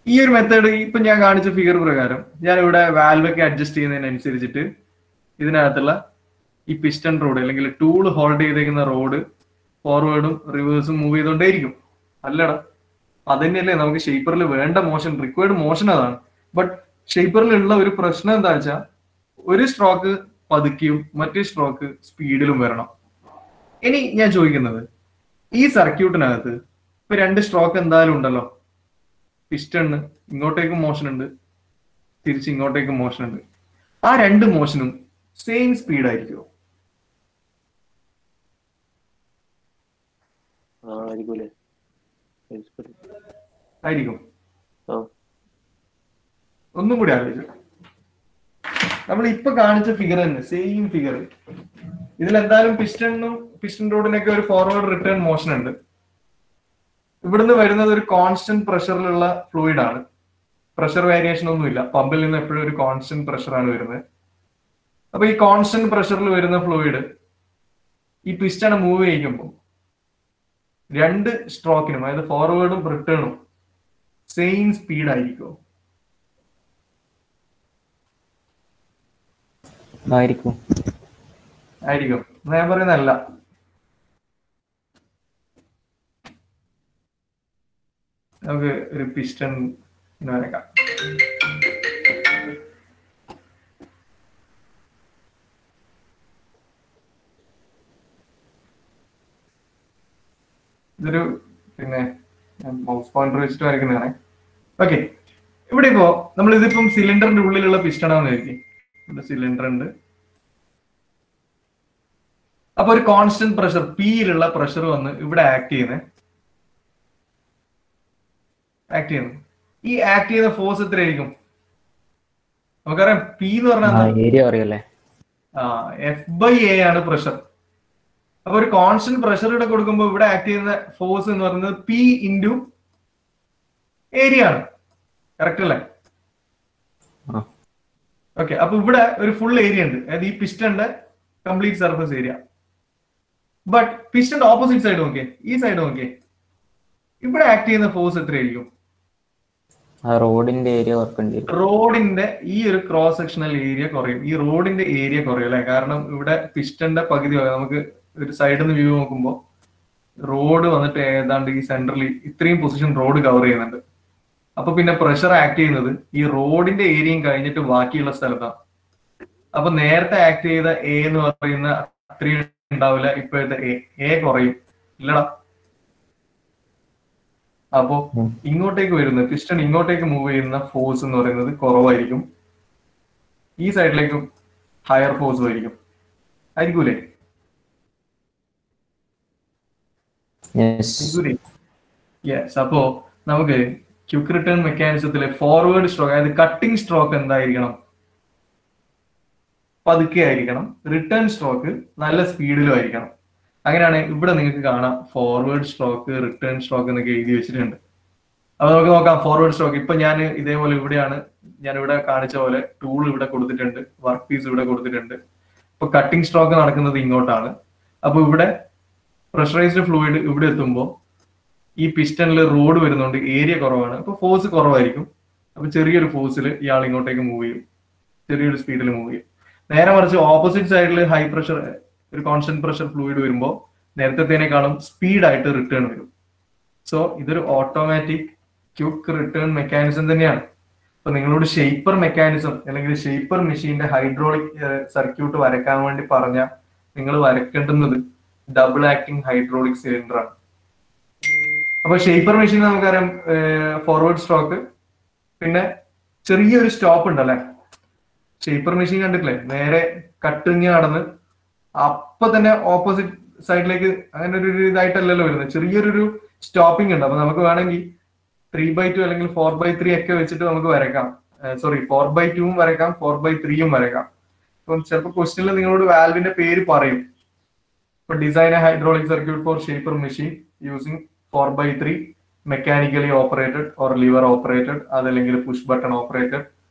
ഈ ഒരു മെത്തേഡ് ഇപ്പൊ ഞാൻ കാണിച്ച ഫിഗർ പ്രകാരം ഞാൻ ഇവിടെ വാൽവൊക്കെ അഡ്ജസ്റ്റ് ചെയ്യുന്നതിനനുസരിച്ചിട്ട് ഇതിനകത്തുള്ള ഈ പിസ്റ്റൺ റോഡ് അല്ലെങ്കിൽ ടൂൾ ഹോൾഡ് ചെയ്തേക്കുന്ന റോഡ് ഫോർവേഡും റിവേഴ്സും മൂവ് ചെയ്തോണ്ടേയിരിക്കും. അല്ലടാ, അതന്നെയല്ലേ നമുക്ക് ഷേപ്പറിൽ വേണ്ട മോഷൻ, റിക്വയർഡ് മോഷൻ അതാണ്. ബട്ട് ഷേപ്പറിലുള്ള ഒരു പ്രശ്നം എന്താ വെച്ചാൽ ഒരു സ്ട്രോക്ക് പതുക്കിയും മറ്റേ സ്ട്രോക്ക് സ്പീഡിലും വരണം. ഇനി ഞാൻ ചോദിക്കുന്നത്, ഈ സർക്യൂട്ടിനകത്ത് ഇപ്പൊ രണ്ട് സ്ട്രോക്ക് എന്തായാലും ഉണ്ടല്ലോ. പിസ്റ്റണ് ഇങ്ങോട്ടേക്കും മോഷൻ ഉണ്ട്, തിരിച്ച് ഇങ്ങോട്ടേക്കും മോഷൻ ഉണ്ട്. ആ രണ്ട് മോഷനും സെയിം സ്പീഡ് ആയിരിക്കുമോ? ആയിരിക്കും. ഒന്നും കൂടി ആലോചിച്ചു. നമ്മൾ ഇപ്പൊ കാണിച്ച ഫിഗർ തന്നെ, സെയിം ഫിഗർ. ഇതിലെന്തായാലും പിസ്റ്റൺ റോഡിനൊക്കെ ഒരു ഫോർവേഡ് റിട്ടേൺ മോഷൻ ഉണ്ട്. ഇവിടുന്ന് വരുന്നത് ഒരു കോൺസ്റ്റന്റ് പ്രഷറിലുള്ള ഫ്ലൂയിഡ് ആണ്. പ്രഷർ വേരിയേഷൻ ഒന്നുമില്ല. പമ്പിൽ നിന്ന് എപ്പോഴും ഒരു കോൺസ്റ്റന്റ് പ്രഷറാണ് വരുന്നത്. അപ്പൊ ഈ കോൺസ്റ്റന്റ് പ്രഷറിൽ വരുന്ന ഫ്ലൂയിഡ് ഈ പിസ്റ്റൺ മൂവ് ചെയ്യിക്കുമ്പോൾ രണ്ട് സ്ട്രോക്കിനും, അതായത് ഫോർവേഡും റിട്ടേണും സെയിം സ്പീഡ് ആയിരിക്കും. ആയിരിക്കും. ഞാൻ പറയുന്നതല്ല. നമുക്ക് ഒരു പിസ്റ്റൺ ഇങ്ങനെ വരക്കാം. ഇതൊരു പിന്നെ മൗസ് പോയിന്റർ വെച്ചിട്ട് വരയ്ക്കുന്നതാണ്. ഓക്കെ, ഇവിടെ ഇപ്പോ നമ്മൾ ഇതിപ്പം സിലിണ്ടറിന്റെ ഉള്ളിലുള്ള പിസ്റ്റണാന്ന് വിചാരിക്കും. ഇവിടെ സിലിണ്ടർ ഉണ്ട്. അപ്പൊ ഒരു കോൺസ്റ്റന്റ് പ്രഷർ പിയിലുള്ള പ്രഷർ വന്ന് ഇവിടെ ആക്ട് ചെയ്യുന്നു. ഈ ആക്ട് ചെയ്യുന്ന ഫോഴ്സ് എത്രയായിരിക്കും? നമുക്കറിയാം പി എന്ന് പറഞ്ഞാൽ ഏരിയ അറിയല്ലേ, F/A ആണ് പ്രഷർ. അപ്പൊ ഒരു കോൺസ്റ്റന്റ് പ്രഷർ ഇവിടെ കൊടുക്കുമ്പോൾ ഇവിടെ ആക്ട് ചെയ്യുന്ന ഫോഴ്സ് എന്ന് പറയുന്നത് പി ഇൻറ്റു ഏരിയ ആണ്. കറക്റ്റ് അല്ലേ? ഓക്കെ, അപ്പൊ ഇവിടെ ഒരു ഫുൾ ഏരിയ ഉണ്ട്, അതായത് ഈ പിസ്റ്റന്റെ കംപ്ലീറ്റ് സർഫസ് ഏരിയ. ബട്ട് പിസ്റ്റന്റെ ഓപ്പോസിറ്റ് സൈഡ് നോക്കിയേ, ഈ സൈഡ് നോക്കിയേ, ഇവിടെ ആക്ട് ചെയ്യുന്ന ഫോഴ്സ് എത്രയായിരിക്കും? റോഡിന്റെ ഏരിയ ഓർക്കേണ്ടി വരും. റോഡിന്റെ ഈ ഒരു ക്രോസ് സെക്ഷണൽ ഏരിയ കുറയും, ഈ റോഡിന്റെ ഏരിയ കുറയും അല്ലെ? കാരണം ഇവിടെ പിസ്റ്റന്റെ പകുതി നമുക്ക് ഒരു സൈഡിൽ നിന്ന് വ്യൂ നോക്കുമ്പോൾ റോഡ് വന്നിട്ട് ഏതാണ്ട് ഈ സെൻട്രലി ഇത്രയും പൊസിഷൻ റോഡ് കവർ ചെയ്യുന്നുണ്ട്. അപ്പൊ പിന്നെ പ്രഷർ ആക്ട് ചെയ്യുന്നത് ഈ റോഡിന്റെ ഏരിയയും കഴിഞ്ഞിട്ട് ബാക്കിയുള്ള സ്ഥലത്താണ്. അപ്പൊ നേരത്തെ ആക്ട് ചെയ്ത എ എന്ന് പറയുന്ന അത്രയും ഉണ്ടാവില്ല, ഇപ്പോഴത്തെ എ കുറയും, ഇല്ലടാ. അപ്പോ ഇങ്ങോട്ടേക്ക് വരുന്ന പിസ്റ്റൺ ഇങ്ങോട്ടേക്ക് മൂവ് ചെയ്യുന്ന ഫോഴ്സ് എന്ന് പറയുന്നത് കുറവായിരിക്കും, ഈ സൈഡിലേക്കും ഹയർ ഫോഴ്സ് ആയിരിക്കൂലേ? യെസ്. അപ്പോ നമുക്ക് ക്വിക്ക് റിട്ടേൺ മെക്കാനിസത്തിലെ ഫോർവേഡ് സ്ട്രോക്ക്, അതായത് കട്ടിംഗ് സ്ട്രോക്ക് എന്തായിരിക്കണം? പതുക്കെ ആയിരിക്കണം. റിട്ടേൺ സ്ട്രോക്ക് നല്ല സ്പീഡിലും ആയിരിക്കണം. അങ്ങനെയാണ് ഇവിടെ നിങ്ങൾക്ക് കാണാം ഫോർവേഡ് സ്ട്രോക്ക്, റിട്ടേൺ സ്ട്രോക്ക് എന്നൊക്കെ എഴുതി വെച്ചിട്ടുണ്ട്. അപ്പൊ നമുക്ക് നോക്കാം ഫോർവേഡ് സ്ട്രോക്ക്. ഇപ്പൊ ഞാൻ ഇതേപോലെ ഇവിടെയാണ്, ഞാൻ ഇവിടെ കാണിച്ച പോലെ ടൂൾ ഇവിടെ കൊടുത്തിട്ടുണ്ട്, വർക്ക് പീസ് ഇവിടെ കൊടുത്തിട്ടുണ്ട്. ഇപ്പൊ കട്ടിംഗ് സ്ട്രോക്ക് നടക്കുന്നത് ഇങ്ങോട്ടാണ്. അപ്പൊ ഇവിടെ പ്രഷറൈസ്ഡ് ഫ്ലൂയിഡ് ഇവിടെ എത്തുമ്പോൾ ഈ പിസ്റ്റണിൽ റോഡ് വരുന്നതുകൊണ്ട് ഏരിയ കുറവാണ്, അപ്പൊ ഫോഴ്സ് കുറവായിരിക്കും. അപ്പൊ ചെറിയൊരു ഫോഴ്സിൽ ഇയാൾ ഇങ്ങോട്ടേക്ക് മൂവ് ചെയ്യും, ചെറിയൊരു സ്പീഡിൽ മൂവ് ചെയ്യും. നേരെ മറിച്ച് ഓപ്പോസിറ്റ് സൈഡിൽ ഹൈ പ്രഷർ, ഒരു കോൺസ്റ്റന്റ് പ്രഷർ ഫ്ലൂയിഡ് വരുമ്പോൾ നേരത്തേനേക്കാളും സ്പീഡായിട്ട് റിട്ടേൺ വരും. സോ ഇതൊരു ഓട്ടോമാറ്റിക് ക്വിക്ക് റിട്ടേൺ മെക്കാനിസം തന്നെയാണ്. അപ്പൊ നിങ്ങളോട് ഷേപ്പർ മെക്കാനിസം അല്ലെങ്കിൽ ഷേപ്പർ മെഷീന്റെ ഹൈഡ്രോളിക് സർക്യൂട്ട് വരയ്ക്കാൻ വേണ്ടി പറഞ്ഞാൽ നിങ്ങൾ വരയ്ക്കേണ്ടുന്നത് ഡബിൾ ആക്ടിങ് ഹൈഡ്രോളിക് സിലിണ്ടർ ആണ്. അപ്പൊ ഷേപ്പർ മെഷീൻ നമുക്കറിയാം ഫോർവേഡ് സ്ട്രോക്ക്, പിന്നെ ചെറിയൊരു സ്റ്റോപ്പ് ഉണ്ടല്ലേ. ഷേപ്പർ മെഷീൻ കണ്ടിട്ടില്ലേ? നേരെ കട്ടിങ് നടന്ന് അപ്പൊ തന്നെ ഓപ്പോസിറ്റ് സൈഡിലേക്ക് അങ്ങനെ ഒരു ഇതായിട്ടല്ലല്ലോ വരുന്നത്, ചെറിയൊരു സ്റ്റോപ്പിംഗ് ഉണ്ട്. അപ്പൊ നമുക്ക് വേണമെങ്കിൽ 3/2 അല്ലെങ്കിൽ 4/3 ഒക്കെ വെച്ചിട്ട് നമുക്ക് വരയ്ക്കാം. 4/2 വരയ്ക്കാം, 4/3 വരയ്ക്കാം. അപ്പം ചിലപ്പോൾ ക്വസ്റ്റ്യനിൽ നിങ്ങളോട് വാൽവിന്റെ പേര് പറയും. ഇപ്പൊ design a hydraulic circuit for shaper machine using 4/3 mechanically operated or lever operated, അതല്ലെങ്കിൽ പുഷ് ബട്ടൺ ഓപ്പറേറ്റഡ്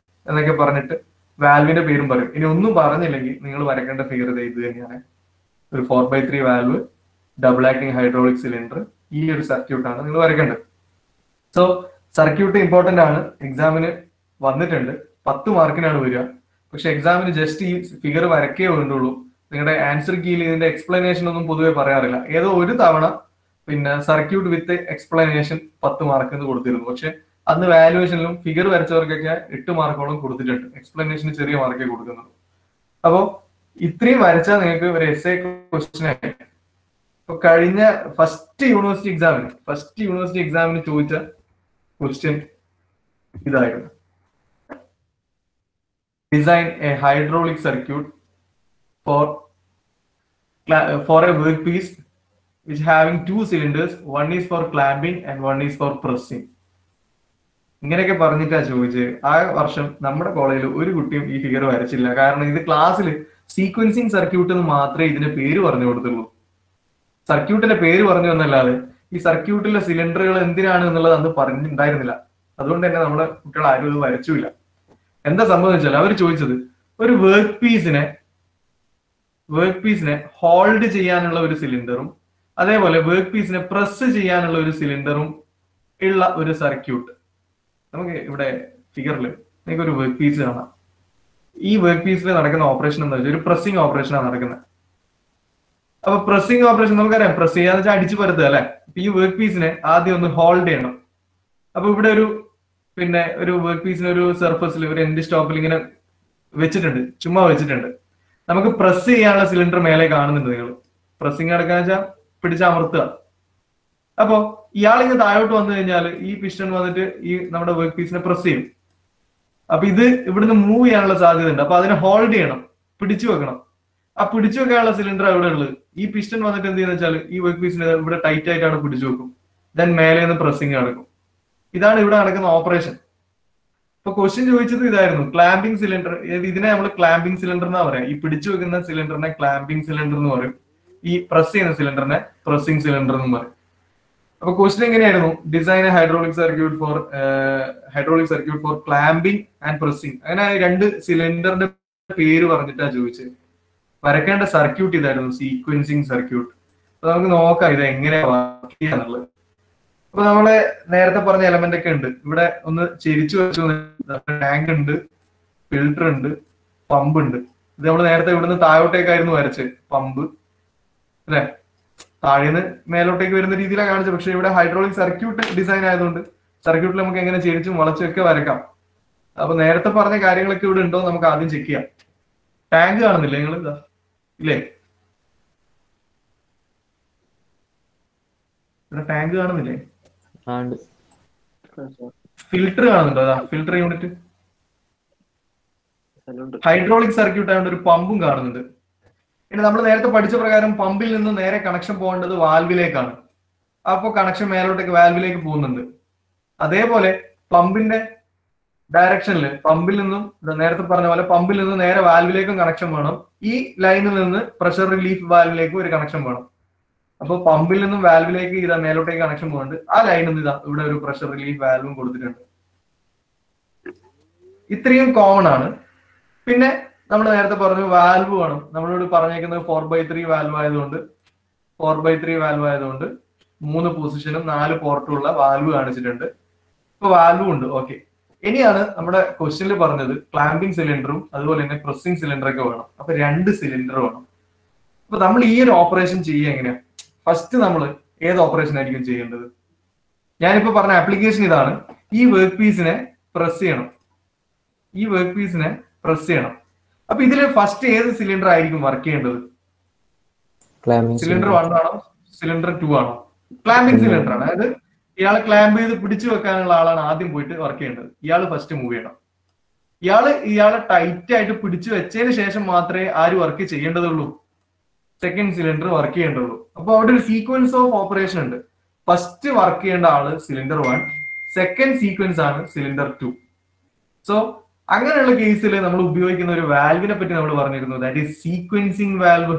എന്നൊക്കെ പറഞ്ഞിട്ട് വാൽവിന്റെ പേരും പറയും. ഇനി ഒന്നും പറഞ്ഞില്ലെങ്കിൽ നിങ്ങൾ വരയ്ക്കേണ്ട ഫിഗർ ഇത് തന്നെയാണ്. ഒരു 4/3 valve, double acting hydraulic cylinder, ഈ ഒരു സർക്യൂട്ടാണ് നിങ്ങൾ വരയ്ക്കേണ്ടത്. സോ സർക്യൂട്ട് ഇമ്പോർട്ടന്റ് ആണ്, എക്സാമിന് വന്നിട്ടുണ്ട്, 10 മാർക്കിനാണ് വരിക. പക്ഷെ എക്സാമിന് ജസ്റ്റ് ഈ ഫിഗർ വരയ്ക്കേ വേണ്ടുള്ളൂ. നിങ്ങളുടെ ആൻസർ കീയിൽ ഇതിന്റെ എക്സ്പ്ലനേഷൻ ഒന്നും പൊതുവെ പറയാറില്ല. ഏതോ ഒരു തവണ പിന്നെ സർക്യൂട്ട് വിത്ത് എക്സ്പ്ലനേഷൻ 10 മാർക്ക് എന്ന് കൊടുത്തിരുന്നു. പക്ഷെ അന്ന് വാല്യുവേഷനിലും ഫിഗർ വരച്ചവർക്കൊക്കെ 8 മാർക്കോളം കൊടുത്തിട്ടുണ്ട്, എക്സ്പ്ലനേഷന് ചെറിയ മാർക്കേ കൊടുക്കുന്നുള്ളൂ. അപ്പോ ഇത്രയും വരച്ചാൽ നിങ്ങൾക്ക് ഒരു എസ്എ ക്വസ്റ്റ്യൻ ആയി. ഇപ്പൊ കഴിഞ്ഞ ഫസ്റ്റ് യൂണിവേഴ്സിറ്റി എക്സാമിന് ചോദിച്ച ക്വസ്റ്റ്യൻ ഇതായിരുന്നു. Design a hydraulic circuit for a workpiece which having 2 cylinders, one is for clamping and one is for pressing. ഇങ്ങനെയൊക്കെ പറഞ്ഞിട്ടാ ചോദിച്ചത്. ആ വർഷം നമ്മുടെ കോളേജിൽ ഒരു കുട്ടിയും ഈ ഫിഗർ വരച്ചില്ല. കാരണം ഇത് ക്ലാസ്സിൽ സീക്വൻസിങ് സർക്യൂട്ട് എന്ന് മാത്രമേ ഇതിന്റെ പേര് പറഞ്ഞു കൊടുത്തുള്ളൂ. സർക്യൂട്ടിന്റെ പേര് പറഞ്ഞു എന്നല്ലാതെ ഈ സർക്യൂട്ടിലെ സിലിണ്ടറുകൾ എന്തിനാണ് എന്നുള്ളത് അന്ന് പറഞ്ഞിട്ടുണ്ടായിരുന്നില്ല. അതുകൊണ്ട് തന്നെ നമ്മുടെ കുട്ടികൾ ആരും ഇത് വരച്ചില്ല. എന്താ സംഭവിച്ചാൽ അവർ ചോദിച്ചത് ഒരു വർക്ക് പീസിനെ ഹോൾഡ് ചെയ്യാനുള്ള ഒരു സിലിണ്ടറും അതേപോലെ വർക്ക് പീസിനെ പ്രസ് ചെയ്യാനുള്ള ഒരു സിലിണ്ടറും ഉള്ള ഒരു സർക്യൂട്ട്. നമുക്ക് ഇവിടെ ഫിഗറിൽ നിങ്ങൾക്ക് ഒരു വർക്ക് പീസ് കാണാം. ഈ വർക്ക് പീസിൽ നടക്കുന്ന ഓപ്പറേഷൻ എന്താ വെച്ചാൽ ഒരു പ്രസ്സിംഗ് ഓപ്പറേഷനാണ് നടക്കുന്നത്. അപ്പൊ പ്രസ്സിംഗ് ഓപ്പറേഷൻ നമുക്കറിയാം, പ്രസ് ചെയ്യാന്ന് വെച്ചാൽ അടിച്ചു പരത്തുക അല്ലെ. ഈ വർക്ക് പീസിനെ ആദ്യം ഒന്ന് ഹോൾഡ് ചെയ്യണം. അപ്പൊ ഇവിടെ ഒരു പിന്നെ ഒരു വർക്ക് പീസിന് ഒരു സർഫസിൽ ഒരു എൻഡ് സ്റ്റോപ്പിൽ ഇങ്ങനെ വെച്ചിട്ടുണ്ട്, ചുമ്മാ വെച്ചിട്ടുണ്ട്. നമുക്ക് പ്രസ് ചെയ്യാനുള്ള സിലിണ്ടർ മേലെ കാണുന്നുണ്ട്. നിങ്ങൾ പ്രസ്സിങ് നടക്കാന്ന് വെച്ചാൽ പിടിച്ചമർത്തുക. അപ്പോ ഇയാൾ ഇങ്ങനെ താഴോട്ട് വന്നു കഴിഞ്ഞാൽ ഈ പിസ്റ്റൺ വന്നിട്ട് ഈ നമ്മുടെ വർക്ക് പീസിനെ പ്രസ് ചെയ്യും. അപ്പൊ ഇത് ഇവിടുന്ന് മൂവ് ചെയ്യാനുള്ള സാധ്യത ഉണ്ട്. അപ്പൊ അതിനെ ഹോൾഡ് ചെയ്യണം, പിടിച്ചു വെക്കണം. ആ പിടിച്ചു വെക്കാനുള്ള സിലിണ്ടർ എവിടെ ഉള്ളത്? ഈ പിസ്റ്റൺ വന്നിട്ട് എന്ത് ചെയ്യുന്ന വെച്ചാൽ ഈ വർക്ക് പീസിനെ ഇവിടെ ടൈറ്റ് ആയിട്ടാണ് പിടിച്ചു വെക്കും. ദെൻ മേലെ നിന്ന് പ്രസ്സിങ് നടക്കും. ഇതാണ് ഇവിടെ നടക്കുന്ന ഓപ്പറേഷൻ. ഇപ്പൊ ക്വസ്റ്റ്യൻ ചോദിച്ചത് ഇതായിരുന്നു, ക്ലാമ്പിംഗ് സിലിണ്ടർ. ഇതിനെ നമ്മൾ ക്ലാമ്പിംഗ് സിലിണ്ടർ എന്നാ പറയാം. ഈ പിടിച്ചു വെക്കുന്ന സിലിണ്ടറിനെ ക്ലാമ്പിംഗ് സിലിണ്ടർ എന്ന് പറയും. ഈ പ്രസ് ചെയ്യുന്ന സിലിണ്ടറിനെ പ്രസ്സിംഗ് സിലിണ്ടർ എന്ന് പറയും. അപ്പൊ ക്വസ്റ്റ്യൻ എങ്ങനെയായിരുന്നു? Design hydraulic circuit for clamping and pressing. അങ്ങനെ രണ്ട് സിലിണ്ടറിന്റെ പേര് പറഞ്ഞിട്ടാണ് ചോദിച്ചത്. വരയ്ക്കേണ്ട സർക്യൂട്ട് ഇതായിരുന്നു, സീക്വൻസിങ് സർക്യൂട്ട്. അപ്പൊ നമുക്ക് നോക്കാം ഇത് എങ്ങനെ വർക്ക് ചെയ്യാന്നുള്ളത്. അപ്പൊ നമ്മളെ നേരത്തെ പറഞ്ഞ എലമെന്റ് ഒക്കെ ഉണ്ട്. ഇവിടെ ഒന്ന് ചെരിച്ചു വെച്ചു. ടാങ്ക് ഉണ്ട്, ഫിൽട്ടർ ഉണ്ട്, പമ്പ് ഉണ്ട്. ഇത് നമ്മൾ നേരത്തെ ഇവിടുന്ന് താഴോട്ടേക്കായിരുന്നു വരച്ച് പമ്പ്, അല്ലെ? താഴേന്ന് മേലോട്ടേക്ക് വരുന്ന രീതിയിലാണ് കാണിച്ചത്. പക്ഷെ ഇവിടെ ഹൈഡ്രോളിക് സർക്യൂട്ട് ഡിസൈൻ ആയതുകൊണ്ട് സർക്യൂട്ടിൽ നമുക്ക് എങ്ങനെ ചെരിച്ചും വളച്ചും ഒക്കെ വരക്കാം. അപ്പൊ നേരത്തെ പറഞ്ഞ കാര്യങ്ങളൊക്കെ ഇവിടെ ഉണ്ടോ നമുക്ക് ആദ്യം ചെക്ക് ചെയ്യാം. ടാങ്ക് കാണുന്നില്ലേ നിങ്ങൾ? ഇല്ലേ? ഇവിടെ ടാങ്ക് കാണുന്നില്ലേ? ഫിൽട്ടർ കാണുന്നുണ്ടോ? അതാ ഫിൽട്ടർ യൂണിറ്റ്. ഹൈഡ്രോളിക് സർക്യൂട്ട് ആയതുകൊണ്ട് ഒരു പമ്പും കാണുന്നുണ്ട്. ഇനി നമ്മൾ നേരത്തെ പഠിച്ച പ്രകാരം പമ്പിൽ നിന്ന് നേരെ കണക്ഷൻ പോകേണ്ടത് വാൽവിലേക്കാണ്. അപ്പോൾ കണക്ഷൻ മേലോട്ടേക്ക് വാൽവിലേക്ക് പോകുന്നുണ്ട്. അതേപോലെ പമ്പിന്റെ ഡയറക്ഷനിൽ പമ്പിൽ നിന്നും നേരത്തെ പറഞ്ഞ പോലെ പമ്പിൽ നിന്ന് നേരെ വാൽവിലേക്കും കണക്ഷൻ വേണം. ഈ ലൈനിൽ നിന്ന് പ്രഷർ റിലീഫ് വാൽവിലേക്കും ഒരു കണക്ഷൻ വേണം. അപ്പൊ പമ്പിൽ നിന്നും വാൽവിലേക്ക് ഇതാ മേലോട്ടേക്ക് കണക്ഷൻ പോകുന്നുണ്ട്. ആ ലൈനിൽ നിന്ന് ഇതാ ഇവിടെ ഒരു പ്രഷർ റിലീഫ് വാൽവും കൊടുത്തിട്ടുണ്ട്. ഇത്രയും കോമൺ ആണ്. പിന്നെ നമ്മൾ നേരത്തെ പറഞ്ഞു വാൽവ് വേണം. നമ്മളോട് പറഞ്ഞേക്കുന്നത് 4/3 വാൽവ് ആയതുകൊണ്ട് 3 പൊസിഷനും 4 പോർട്ടും ഉള്ള വാൽവ് കാണിച്ചിട്ടുണ്ട്. ഇപ്പൊ വാൽവും ഉണ്ട്. ഓക്കെ. ഇനിയാണ് നമ്മുടെ ക്വസ്റ്റ്യനിൽ പറഞ്ഞത് ക്ലാമ്പിംഗ് സിലിണ്ടറും അതുപോലെ തന്നെ പ്രസ്സിംഗ് സിലിണ്ടർ ഒക്കെ വേണം. അപ്പൊ 2 സിലിണ്ടർ വേണം. അപ്പൊ നമ്മൾ ഈ ഒരു ഓപ്പറേഷൻ ചെയ്യുക എങ്ങനെയാ? ഫസ്റ്റ് നമ്മൾ ഏത് ഓപ്പറേഷൻ ആയിരിക്കും ചെയ്യേണ്ടത്? ഞാനിപ്പോ പറഞ്ഞ ആപ്ലിക്കേഷൻ ഇതാണ്. ഈ വർക്ക് പീസിനെ പ്രസ് ചെയ്യണം. അപ്പൊ ഇതില് ഫസ്റ്റ് ഏത് സിലിണ്ടർ ആയിരിക്കും വർക്ക് ചെയ്യേണ്ടത്? സിലിണ്ടർ 1 ആണോ സിലിണ്ടർ 2 ആണോ? ക്ലാമ്പിംഗ് സിലിണ്ടർ ആണ്. അതായത് ഇയാളെ ക്ലാമ്പ് ചെയ്ത് പിടിച്ചു വെക്കാനുള്ള ആളാണ് ആദ്യം പോയിട്ട് വർക്ക് ചെയ്യേണ്ടത്. ഇയാൾ ഫസ്റ്റ് മൂവ് ചെയ്യണം. ഇയാളെ ടൈറ്റ് ആയിട്ട് പിടിച്ചു വെച്ചതിന് ശേഷം മാത്രമേ ആര് വർക്ക് ചെയ്യേണ്ടതുള്ളൂ? സെക്കൻഡ് സിലിണ്ടർ വർക്ക് ചെയ്യേണ്ടതുള്ളൂ. അപ്പൊ അവിടെ ഒരു സീക്വൻസ് ഓഫ് ഓപ്പറേഷൻ ഉണ്ട്. ഫസ്റ്റ് വർക്ക് ചെയ്യേണ്ട ആള് സിലിണ്ടർ 1, സെക്കൻഡ് സീക്വൻസ് ആണ് സിലിണ്ടർ 2. സോ അങ്ങനെയുള്ള കേസിൽ നമ്മൾ ഉപയോഗിക്കുന്ന ഒരു വാൽവിനെ പറ്റി നമ്മൾ പറഞ്ഞിരുന്നു. That is sequencing valve.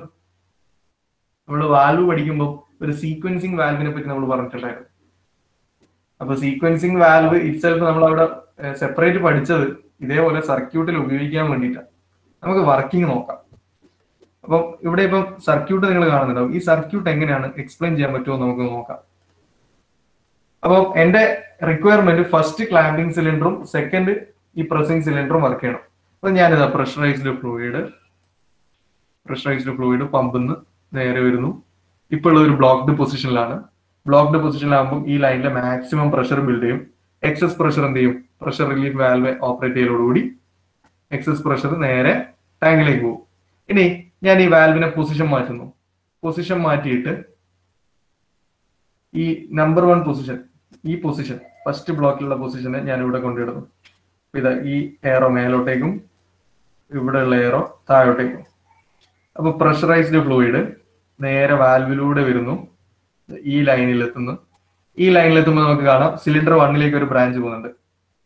നമ്മൾ വാൽവ് പഠിക്കുമ്പോൾ ഒരു സീക്വൻസിങ് വാൽവിനെ പറ്റി നമ്മൾ പറഞ്ഞിട്ടുണ്ടായിരുന്നു. അപ്പൊ സീക്വൻസിങ് വാൽവ് ഇറ്റ്സെൽഫ് നമ്മൾ അവിടെ സെപ്പറേറ്റ് പഠിച്ചത് ഇതേപോലെ സർക്യൂട്ടിൽ ഉപയോഗിക്കാൻ വേണ്ടിയിട്ടാണ്. നമുക്ക് വർക്കിംഗ് നോക്കാം. അപ്പം ഇവിടെ ഇപ്പം സർക്യൂട്ട് നിങ്ങൾ കാണുന്നുണ്ടാവും. ഈ സർക്യൂട്ട് എങ്ങനെയാണ് എക്സ്പ്ലെയിൻ ചെയ്യാൻ പറ്റുമോ നമുക്ക് നോക്കാം. അപ്പം എന്റെ റിക്വയർമെന്റ് ഫസ്റ്റ് ക്ലാമ്പിംഗ് സിലിണ്ടറും സെക്കൻഡ് ഈ പ്രസ്സിംഗ് സിലിണ്ടറും വർക്ക് ചെയ്യണം. അപ്പൊ ഞാനിതാ പ്രഷറൈസ്ഡ് ഫ്ലൂയിഡ് പമ്പിൽ നിന്ന് നേരെ വരുന്നു. ഇപ്പോൾ ഉള്ള ഒരു ബ്ലോക്ക്ഡ് പൊസിഷനിലാണ്. ബ്ലോക്ക്ഡ് പൊസിഷനിലാകുമ്പോൾ ഈ ലൈനിലെ മാക്സിമം പ്രഷർ ബിൽഡ് ചെയ്യും. എക്സസ് പ്രഷർ എന്ത് ചെയ്യും? പ്രഷർ റിലീഫ് വാൽവ് ഓപ്പറേറ്റ് ചെയ്യലോടുകൂടി എക്സസ് പ്രഷർ നേരെ ടാങ്കിലേക്ക് പോകും. ഇനി ഞാൻ ഈ വാൽവിനെ പൊസിഷൻ മാറ്റുന്നു. പൊസിഷൻ മാറ്റിയിട്ട് ഈ നമ്പർ 1 പൊസിഷൻ, ഈ പൊസിഷൻ ഫസ്റ്റ് ബ്ലോക്കിലുള്ള പൊസിഷനെ ഞാൻ ഇവിടെ കൊണ്ടിടുന്നു. ഇതാ ഈ എയറോ മേലോട്ടേക്കും ഇവിടെയുള്ള എയറോ താഴോട്ടേക്കും. അപ്പൊ പ്രഷറൈസ്ഡ് ഫ്ലൂയിഡ് നേരെ വാൽവിലൂടെ വരുന്നു, ഈ ലൈനിലെത്തുന്നു. ഈ ലൈനിലെത്തുമ്പോൾ നമുക്ക് കാണാം സിലിണ്ടർ 1ലേക്ക് ഒരു ബ്രാഞ്ച് പോകുന്നുണ്ട്.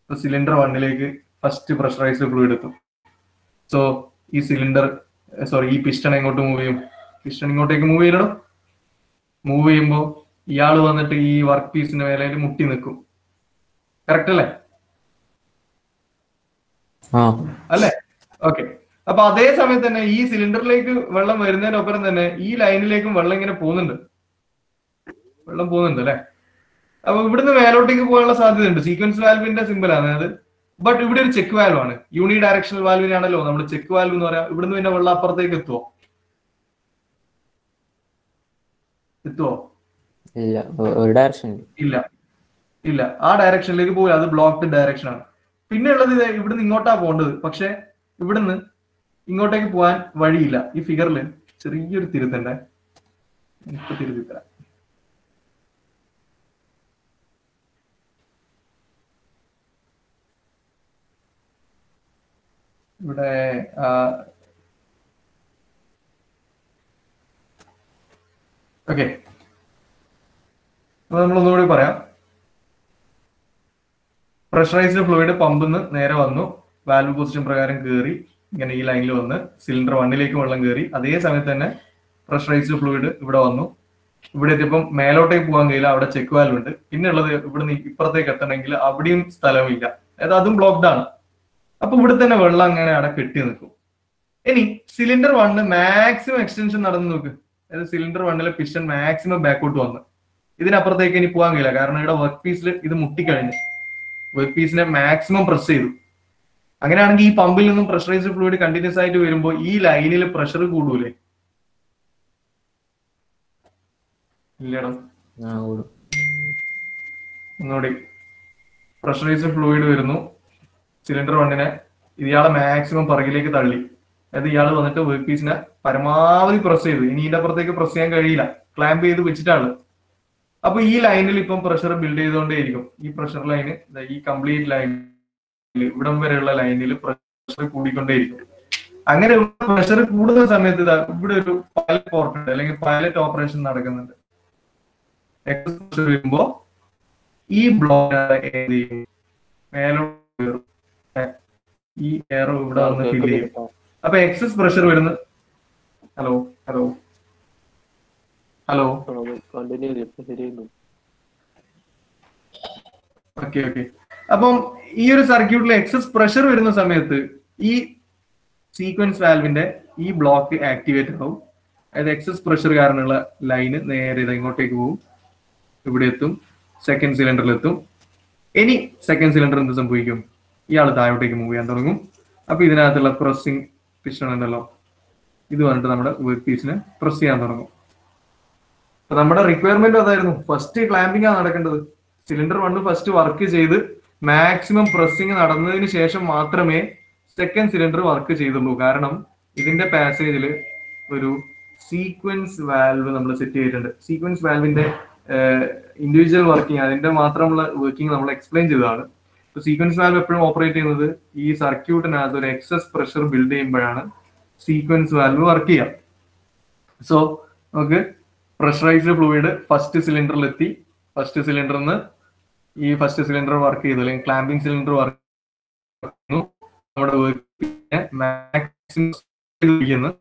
അപ്പൊ സിലിണ്ടർ 1ലേക്ക് ഫസ്റ്റ് പ്രഷറൈസ്ഡ് ഫ്ലൂയിഡ് എത്തും. സോ ഈ ഈ പിസ്റ്റൺ എങ്ങോട്ട് മൂവ് ചെയ്യും? പിസ്റ്റൺ ഇങ്ങോട്ടേക്ക് മൂവ് ചെയ്യണം. മൂവ് ചെയ്യുമ്പോൾ ഇയാൾ വന്നിട്ട് ഈ വർക്ക് പീസിന്റെ മേലെ മുട്ടി നിൽക്കും. കറക്റ്റ് അല്ലേ? അല്ലേ? ഓക്കെ. അപ്പൊ അതേ സമയത്ത് തന്നെ ഈ സിലിണ്ടറിലേക്ക് വെള്ളം വരുന്നതിനൊപ്പം തന്നെ ഈ ലൈനിലേക്കും വെള്ളം ഇങ്ങനെ പോകുന്നുണ്ട് അല്ലെ? അപ്പൊ ഇവിടുന്ന് മേലോട്ടേക്ക് പോകാനുള്ള സാധ്യത ഉണ്ട്. സീക്വൻസ് വാൽവിന്റെ സിമ്പിൾ ആണ് അത്. ബട്ട് ഇവിടെ ഒരു ചെക്ക് വാൽവ് ആണ്. യൂണി ഡയറക്ഷണൽ വാൽവിനാണല്ലോ നമ്മൾ ചെക്ക് വാൽവ് എന്ന് പറയാം. ഇവിടുന്ന് പിന്നെ വെള്ളം അപ്പുറത്തേക്ക് എത്തുവോ? ഇല്ല, ഒരു ഡയറക്ഷൻ ഇല്ല. ഇല്ല, ആ ഡയറക്ഷനിലേക്ക് പോകില്ല, അത് ബ്ലോക്ക്ഡ് ഡയറക്ഷൻ ആണ്. പിന്നെ ഉള്ളത് ഇത് ഇവിടുന്ന് ഇങ്ങോട്ടാ പോകേണ്ടത്, പക്ഷെ ഇവിടുന്ന് ഇങ്ങോട്ടേക്ക് പോകാൻ വഴിയില്ല. ഈ ഫിഗറിൽ ചെറിയൊരു തിരുത്തണ്ടേ, ഇപ്പൊ തിരുത്തിത്തരാം. ഇവിടെ ഓക്കെ, അപ്പൊ നമ്മളൊന്നുകൂടി പറയാം. പ്രഷറൈസ്ഡ് ഫ്ലൂയിഡ് പമ്പിന്ന് നേരെ വന്നു, വാൽവ് പൊസിഷൻ പ്രകാരം കയറി ഇങ്ങനെ ഈ ലൈനിൽ വന്ന് സിലിണ്ടർ 1ലേക്ക് വെള്ളം കയറി. അതേ സമയത്ത് തന്നെ പ്രഷറൈസ്ഡ് ഫ്ലൂയിഡ് ഇവിടെ വന്നു. ഇവിടെ എത്തിയപ്പം മേലോട്ടേക്ക് പോകാൻ കഴിയില്ല, അവിടെ ചെക്ക് വാൽവ് ഉണ്ട്. പിന്നെ ഉള്ളത് ഇവിടുന്ന് ഇപ്പുറത്തേക്ക് എത്തണമെങ്കിൽ അവിടെയും സ്ഥലമില്ല, അതായത് അതും ബ്ലോക്ക്ഡ് ആണ്. അപ്പൊ ഇവിടെ തന്നെ വെള്ളം അങ്ങനെ അവിടെ കെട്ടി നിൽക്കും. ഇനി സിലിണ്ടർ 1 മാക്സിമം എക്സ്റ്റൻഷൻ നടന്നു നോക്ക്. അതായത് സിലിണ്ടർ 1 പിസ്റ്റൺ മാക്സിമം ബാക്കോട്ട് വന്ന് ഇതിനപ്പുറത്തേക്ക് ഇനി പോകാൻ കഴിയില്ല, കാരണം ഇവിടെ വർക്ക് പീസിൽ ഇത് മുട്ടിക്കഴിഞ്ഞു. വർക്ക് പീസിനെ മാക്സിമം പ്രസ് ചെയ്തു. അങ്ങനെയാണെങ്കിൽ ഈ പമ്പിൽ നിന്നും പ്രഷറൈസ്ഡ് ഫ്ലൂയിഡ് കണ്ടിന്യൂസ് ആയിട്ട് വരുമ്പോൾ ഈ ലൈനിൽ പ്രഷർ കൂടൂലേ? ഇല്ലടോ, ഒന്നുകൂടി. പ്രഷറൈസ്ഡ് ഫ്ലൂയിഡ് വരുന്നു, സിലിണ്ടർ 1 ഇയാളെ മാക്സിമം പുറകിലേക്ക് തള്ളി. അതായത് ഇയാൾ വന്നിട്ട് വർക്ക് പീസിനെ പരമാവധി പ്രസ് ചെയ്തു. ഇനി ഇതിന്റെ അപ്പുറത്തേക്ക് പ്രസ് ചെയ്യാൻ കഴിയില്ല, ക്ലാമ്പ് ചെയ്ത് വെച്ചിട്ടാണ്. അപ്പൊ ഈ ലൈനിൽ ഇപ്പം പ്രഷർ ബിൽഡ് ചെയ്തുകൊണ്ടേയിരിക്കും. ഈ പ്രഷർ ലൈന്, ഈ കംപ്ലീറ്റ് ലൈൻ ഇവിടം വരെയുള്ള ലൈനിൽ പ്രഷർ കൂടിക്കൊണ്ടേയിരിക്കും. അങ്ങനെ പ്രഷർ കൂടുന്ന സമയത്ത് ഇവിടെ ഒരു പൈലറ്റ് പോർട്ട് ഉണ്ട്, അല്ലെങ്കിൽ പൈലറ്റ് ഓപ്പറേഷൻ നടക്കുന്നുണ്ട്. എക്സസ് പ്രഷർ വരുമ്പോ ഈ ബ്ലോക്ക് മേലോട്ട് ഈ എയർ ഇവിടെ വന്ന് ഫില്ല് ചെയ്യും. അപ്പൊ എക്സസ് പ്രഷർ വരുന്ന hello hello hello okay okay. അപ്പം ഈ ഒരു സർക്യൂട്ടിൽ എക്സസ് പ്രഷർ വരുന്ന സമയത്ത് ഈ സീക്വൻസ് വാൽവിന്റെ ഈ ബ്ലോക്ക് ആക്ടിവേറ്റ് ആവും. അതായത് എക്സസ് പ്രഷർ കാരണമുള്ള ലൈന് നേരെ ഇങ്ങോട്ടേക്ക് പോകും, ഇവിടെ എത്തും, സെക്കൻഡ് സിലിണ്ടറിൽ എത്തും. ഇനി സെക്കൻഡ് സിലിണ്ടർ എന്ത് സംഭവിക്കും? ഇയാൾ താഴോട്ടേക്ക് മൂവ് ചെയ്യാൻ തുടങ്ങും. അപ്പൊ ഇതിനകത്തുള്ള പ്രസ്സിങ് പിസ്റ്റൺ ഉണ്ടല്ലോ, ഇത് വന്നിട്ട് നമ്മുടെ വർക്ക് പീസിനെ പ്രസ് ചെയ്യാൻ തുടങ്ങും. അപ്പൊ നമ്മുടെ റിക്വയർമെന്റ് അതായിരുന്നു, ഫസ്റ്റ് ക്ലാമ്പിംഗ് ആണ് നടക്കേണ്ടത്. സിലിണ്ടർ 1 ഫസ്റ്റ് വർക്ക് ചെയ്ത് മാക്സിമം പ്രസ്സിങ് നടന്നതിന് ശേഷം മാത്രമേ സെക്കൻഡ് സിലിണ്ടർ വർക്ക് ചെയ്തുള്ളൂ. കാരണം ഇതിന്റെ പാസേജിൽ ഒരു സീക്വൻസ് വാൽവ് നമ്മൾ സെറ്റ് ചെയ്തിട്ടുണ്ട്. സീക്വൻസ് വാൽവിന്റെ ഇൻഡിവിജ്വൽ വർക്കിംഗ്, അതിന്റെ മാത്രമുള്ള വർക്കിംഗ് നമ്മൾ എക്സ്പ്ലെയിൻ ചെയ്തതാണ്. സീക്വൻസ് വാൽവ് എപ്പോഴും ഓപ്പറേറ്റ് ചെയ്യുന്നത് ഈ സർക്യൂട്ടിനകത്ത് ഒരു എക്സസ് പ്രഷർ ബിൽഡ് ചെയ്യുമ്പോഴാണ് സീക്വൻസ് വാൽവ് വർക്ക് ചെയ്യുക. സോ നമുക്ക് പ്രഷറൈസ്ഡ് ഫ്ലൂയിഡ് ഫസ്റ്റ് സിലിണ്ടറിൽ എത്തി. ഫസ്റ്റ് സിലിണ്ടറിൽ നിന്ന് ഈ ഫസ്റ്റ് സിലിണ്ടർ വർക്ക് ചെയ്തു, അല്ലെങ്കിൽ ക്ലാമ്പിംഗ് സിലിണ്ടർ വർക്ക് ചെയ്യുന്നു. നമ്മുടെ മാക്സിമം.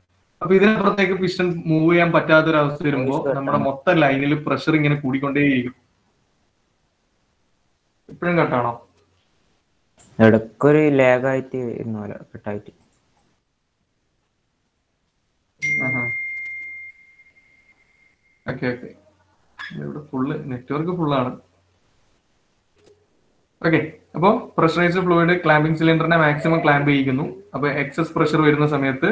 അപ്പൊ ഇതിനപ്പുറത്തേക്ക് പിസ്റ്റൺ മൂവ് ചെയ്യാൻ പറ്റാത്തൊരവസ്ഥ വരുമ്പോൾ നമ്മുടെ മൊത്തം ലൈനിൽ പ്രഷർ ഇങ്ങനെ കൂടിക്കൊണ്ടേയിരിക്കും. ഇപ്പോഴും കട്ടാണോ? ഇടക്കൊരു ലാഗായിട്ട് കട്ടായിട്ട്. ഓക്കെ ഓക്കെ, ഇവിടെ ഫുള്ള് നെറ്റ്വർക്ക് ഫുള്ളാണ്. ഓക്കെ, അപ്പോൾ പ്രഷറൈസ്ഡ് ഫ്ലൂയിഡ് ക്ലാമ്പിംഗ് സിലിണ്ടറിനെ മാക്സിമം ക്ലാമ്പ് ചെയ്യിക്കുന്നു. അപ്പൊ എക്സസ് പ്രഷർ വരുന്ന സമയത്ത്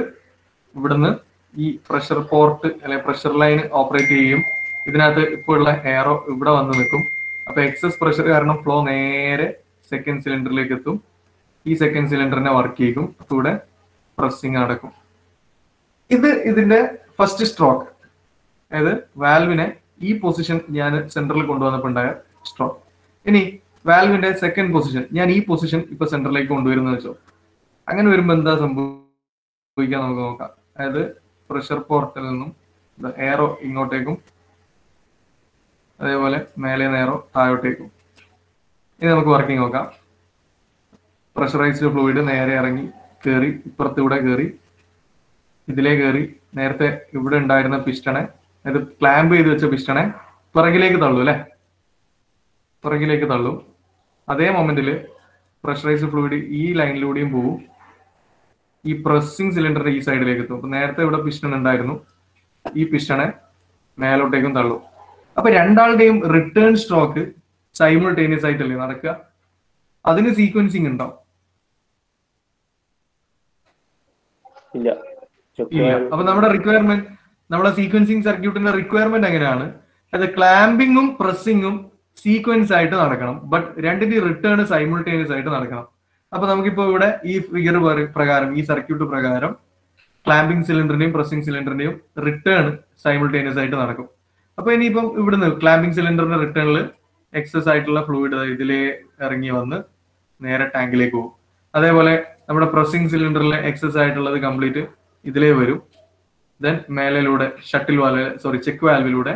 ഇവിടുന്ന് ഈ പ്രഷർ പോർട്ട് അല്ലെങ്കിൽ പ്രഷർ ലൈൻ ഓപ്പറേറ്റ് ചെയ്യും. ഇതിനകത്ത് ഇപ്പോൾ ഉള്ള എയറോ ഇവിടെ വന്ന് നിൽക്കും. അപ്പൊ എക്സസ് പ്രഷർ കാരണം ഫ്ലോ നേരെ സെക്കൻഡ് സിലിണ്ടറിലേക്ക് എത്തും. ഈ സെക്കൻഡ് സിലിണ്ടറിനെ വർക്ക് ചെയ്യും. അപ്പൊ ഇവിടെ പ്രസ്സിങ് നടക്കും. ഇത് ഇതിന്റെ ഫസ്റ്റ് സ്ട്രോക്ക്. അതായത് വാൽവിനെ ഈ പൊസിഷൻ ഞാൻ സെന്ററിൽ കൊണ്ടുവന്നപ്പോൾ ഉണ്ടായ സ്ട്രോക്ക്. ഇനി വാൽവിന്റെ സെക്കൻഡ് പൊസിഷൻ, ഞാൻ ഈ പൊസിഷൻ ഇപ്പൊ സെന്ററിലേക്ക് കൊണ്ടുവരുന്ന വെച്ചോ. അങ്ങനെ വരുമ്പോൾ എന്താ സംഭവിക്കാൻ നമുക്ക് നോക്കാം. അതായത് പ്രഷർ പോർട്ടിൽ നിന്നും എയറോ ഇങ്ങോട്ടേക്കും, അതേപോലെ മേലെ നേരോ താഴോട്ടേക്കും. ഇനി നമുക്ക് വർക്കിംഗ് നോക്കാം. പ്രഷറൈസ്ഡ് ഫ്ലൂയിഡ് നേരെ ഇറങ്ങി കയറി ഇപ്പുറത്തൂടെ കയറി ഇതിലേ കയറി നേരത്തെ ഇവിടെ ഉണ്ടായിരുന്ന പിസ്റ്റണെ, അതായത് ക്ലാമ്പ് ചെയ്ത് വെച്ച പിസ്റ്റണെ പിറകിലേക്ക് തള്ളു അല്ലെ, പിറകിലേക്ക് തള്ളും. അതേ മൊമെന്റില് പ്രഷറൈസ്ഡ് ഫ്ലൂയിഡ് ഈ ലൈനിലൂടെയും പോവും, ഈ പ്രസ്സിംഗ് സിലിണ്ടറിന്റെ ഈ സൈഡിലേക്ക് എത്തും. അപ്പൊ നേരത്തെ ഇവിടെ പിസ്റ്റൺ ഉണ്ടായിരുന്നു, ഈ പിസ്റ്റണെ മേലോട്ടേക്കും തള്ളും. അപ്പൊ രണ്ടാളുടെയും റിട്ടേൺ സ്ട്രോക്ക് സൈമിൾട്ടേനിയസ് ആയിട്ടല്ലേ നടക്കുക. അതിന് സീക്വൻസിങ് ഉണ്ടാവും ഇല്ല. അപ്പൊ നമ്മുടെ റിക്വയർമെന്റ്, നമ്മുടെ സീക്വൻസിങ് സർക്യൂട്ടിന്റെ റിക്വയർമെന്റ് എങ്ങനെയാണ്? അത് ക്ലാമ്പിങ്ങും പ്രസ്സിങ്ങും സീക്വൻസ് ആയിട്ട് നടക്കണം. ബട്ട് രണ്ടിന്റെ റിട്ടേൺ സൈമിൾട്ടേനിയസ് ആയിട്ട് നടക്കണം. അപ്പൊ നമുക്കിപ്പോ ഇവിടെ ഈ ഫിഗർ പ്രകാരം, ഈ സർക്യൂട്ട് പ്രകാരം ക്ലാമ്പിംഗ് സിലിണ്ടറിന്റെയും പ്രസിംഗ് സിലിണ്ടറിന്റെയും റിട്ടേൺ സൈമിൾട്ടേനിയസ് ആയിട്ട് നടക്കും. അപ്പൊ ഇനിയിപ്പം ഇവിടുന്ന് ക്ലാമ്പിംഗ് സിലിണ്ടറിന്റെ റിട്ടേണിൽ എക്സസ് ആയിട്ടുള്ള ഫ്ലൂയിഡ് ഇതിലേ ഇറങ്ങി വന്ന് നേരെ ടാങ്കിലേക്ക് പോകും. അതേപോലെ നമ്മുടെ പ്രസിംഗ് സിലിണ്ടറിലെ എക്സസ് ആയിട്ടുള്ളത് കംപ്ലീറ്റ് ഇതിലേ വരും. ദെൻ മേലിലൂടെ ചെക്ക് വാൽവിലൂടെ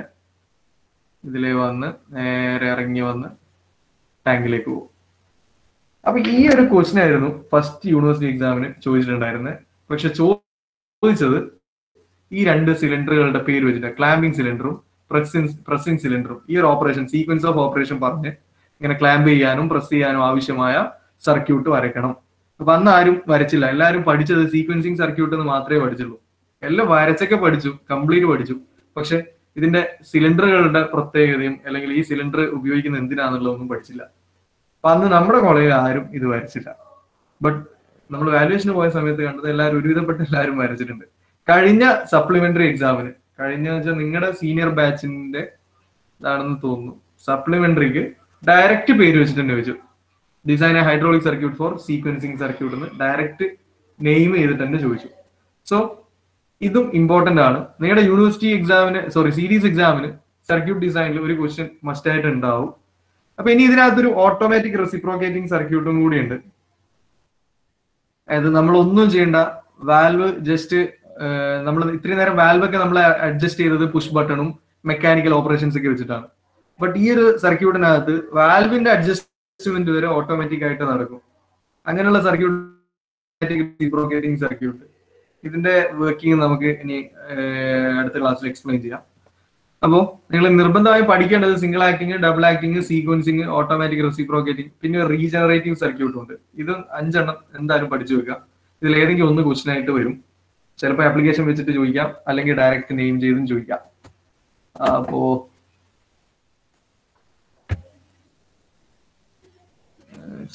ഇതിലേ വന്ന് നേരെ ഇറങ്ങി വന്ന് ടാങ്കിലേക്ക് പോകും. അപ്പൊ ഈ ഒരു ക്വസ്റ്റ്യൻ ആയിരുന്നു ഫസ്റ്റ് യൂണിവേഴ്സിറ്റി എക്സാമിന് ചോദിച്ചിട്ടുണ്ടായിരുന്നത്. പക്ഷെ ചോദിച്ചത് ഈ രണ്ട് സിലിണ്ടറുകളുടെ പേര് വെച്ചിട്ട്, ക്ലാമ്പിംഗ് സിലിണ്ടറും പ്രസിംഗ് സിലിണ്ടറും, ഈ ഒരു ഓപ്പറേഷൻ സീക്വൻസ് ഓഫ് ഓപ്പറേഷൻ പറഞ്ഞ് ഇങ്ങനെ ക്ലാമ്പ് ചെയ്യാനും പ്രസ് ചെയ്യാനും ആവശ്യമായ സർക്യൂട്ട് വരയ്ക്കണം. അപ്പൊ അന്ന് ആരും വരച്ചില്ല. എല്ലാവരും പഠിച്ചത് സീക്വൻസിങ് സർക്യൂട്ട് എന്ന് മാത്രമേ പഠിച്ചുള്ളൂ. എല്ലാം വരച്ചൊക്കെ പഠിച്ചു, കംപ്ലീറ്റ് പഠിച്ചു. പക്ഷെ ഇതിന്റെ സിലിണ്ടറുകളുടെ പ്രത്യേകതയും അല്ലെങ്കിൽ ഈ സിലിണ്ടർ ഉപയോഗിക്കുന്നത് എന്തിനാന്നുള്ളതൊന്നും പഠിച്ചില്ല. അപ്പൊ അന്ന് നമ്മുടെ കോളേജിൽ ആരും ഇത് വരച്ചില്ല. ബട്ട് നമ്മൾ വാല്യുവേഷന് പോയ സമയത്ത് കണ്ടത് എല്ലാവരും, ഒരുവിധപ്പെട്ട എല്ലാവരും വരച്ചിട്ടുണ്ട്. കഴിഞ്ഞ സപ്ലിമെന്ററി എക്സാമിന്, കഴിഞ്ഞ വെച്ചാൽ നിങ്ങളുടെ സീനിയർ ബാച്ചിന്റെ ഇതാണെന്ന് തോന്നുന്നു, സപ്ലിമെന്ററിക്ക് ഡയറക്റ്റ് പേര് വെച്ചിട്ട് തന്നെ ചോദിച്ചു. Design a hydraulic circuit for sequencing circuit എന്ന് ഡയറക്റ്റ് നെയിം ചെയ്തിട്ട് തന്നെ ചോദിച്ചു. സോ ഇതും ഇമ്പോർട്ടന്റ് ആണ്. നിങ്ങളുടെ യൂണിവേഴ്സിറ്റി എക്സാമിന്, സീരീസ് എക്സാമിന് സർക്യൂട്ട് ഡിസൈനിൽ ഒരു ക്വസ്റ്റ്യൻ മസ്റ്റ് ആയിട്ട് ഉണ്ടാവും. അപ്പൊ ഇനി ഇതിനകത്തൊരു ഓട്ടോമാറ്റിക് റെസിപ്രോക്കേറ്റിംഗ് സർക്യൂട്ടും കൂടിയുണ്ട്. അതായത് നമ്മൾ ഒന്നും ചെയ്യേണ്ട, വാൽവ് ജസ്റ്റ് നമ്മൾ ഇത്രയും നേരം വാൽവൊക്കെ നമ്മൾ അഡ്ജസ്റ്റ് ചെയ്തത് പുഷ് ബട്ടണും മെക്കാനിക്കൽ ഓപ്പറേഷൻസ് ഒക്കെ വെച്ചിട്ടാണ്. ബട്ട് ഈ ഒരു സർക്യൂട്ടിനകത്ത് വാൽവിന്റെ അഡ്ജസ്റ്റ്മെന്റ് വരെ ഓട്ടോമാറ്റിക് ആയിട്ട് നടക്കും. അങ്ങനെയുള്ള സർക്യൂട്ട് റെസിപ്രോക്കേറ്റിംഗ് സർക്യൂട്ട്, ഇതിന്റെ വർക്കിംഗ് നമുക്ക് ഇനി അടുത്ത ക്ലാസ്സിൽ എക്സ്പ്ലെയിൻ ചെയ്യാം. അപ്പോൾ നിങ്ങൾ നിർബന്ധമായും പഠിക്കേണ്ടത് single acting, double acting, sequencing, automatic reciprocating, പിന്നെ റീജനറേറ്റീവ് സർക്യൂട്ടും ഉണ്ട്. ഇത് 5 എണ്ണം എന്തായാലും പഠിച്ചു വെക്കുക. ഇതിൽ ഏതെങ്കിലും ഒന്ന് ക്വസ്റ്റ്യൻ ആയിട്ട് വരും. ചിലപ്പോൾ ആപ്ലിക്കേഷൻ വെച്ചിട്ട് ചോദിക്കാം, അല്ലെങ്കിൽ ഡയറക്റ്റ് നെയിം ചെയ്തും ചോദിക്കാം. അപ്പോ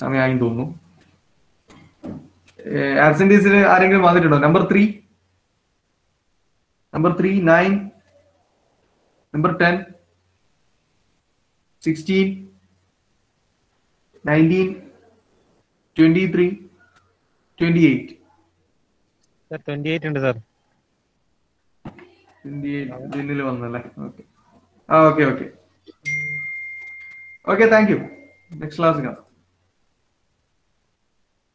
സമയമായി തോന്നുന്നു. ആബ്സെന്റീസിൽ ആരെങ്കിലും വന്നിട്ടുണ്ടോ? Number 3, 9, number 10, 16, 19, 23, 28. 28 ഉണ്ട് സാർ. 28 വന്നല്ലേ? Okay, thank you. Next class കാണാം.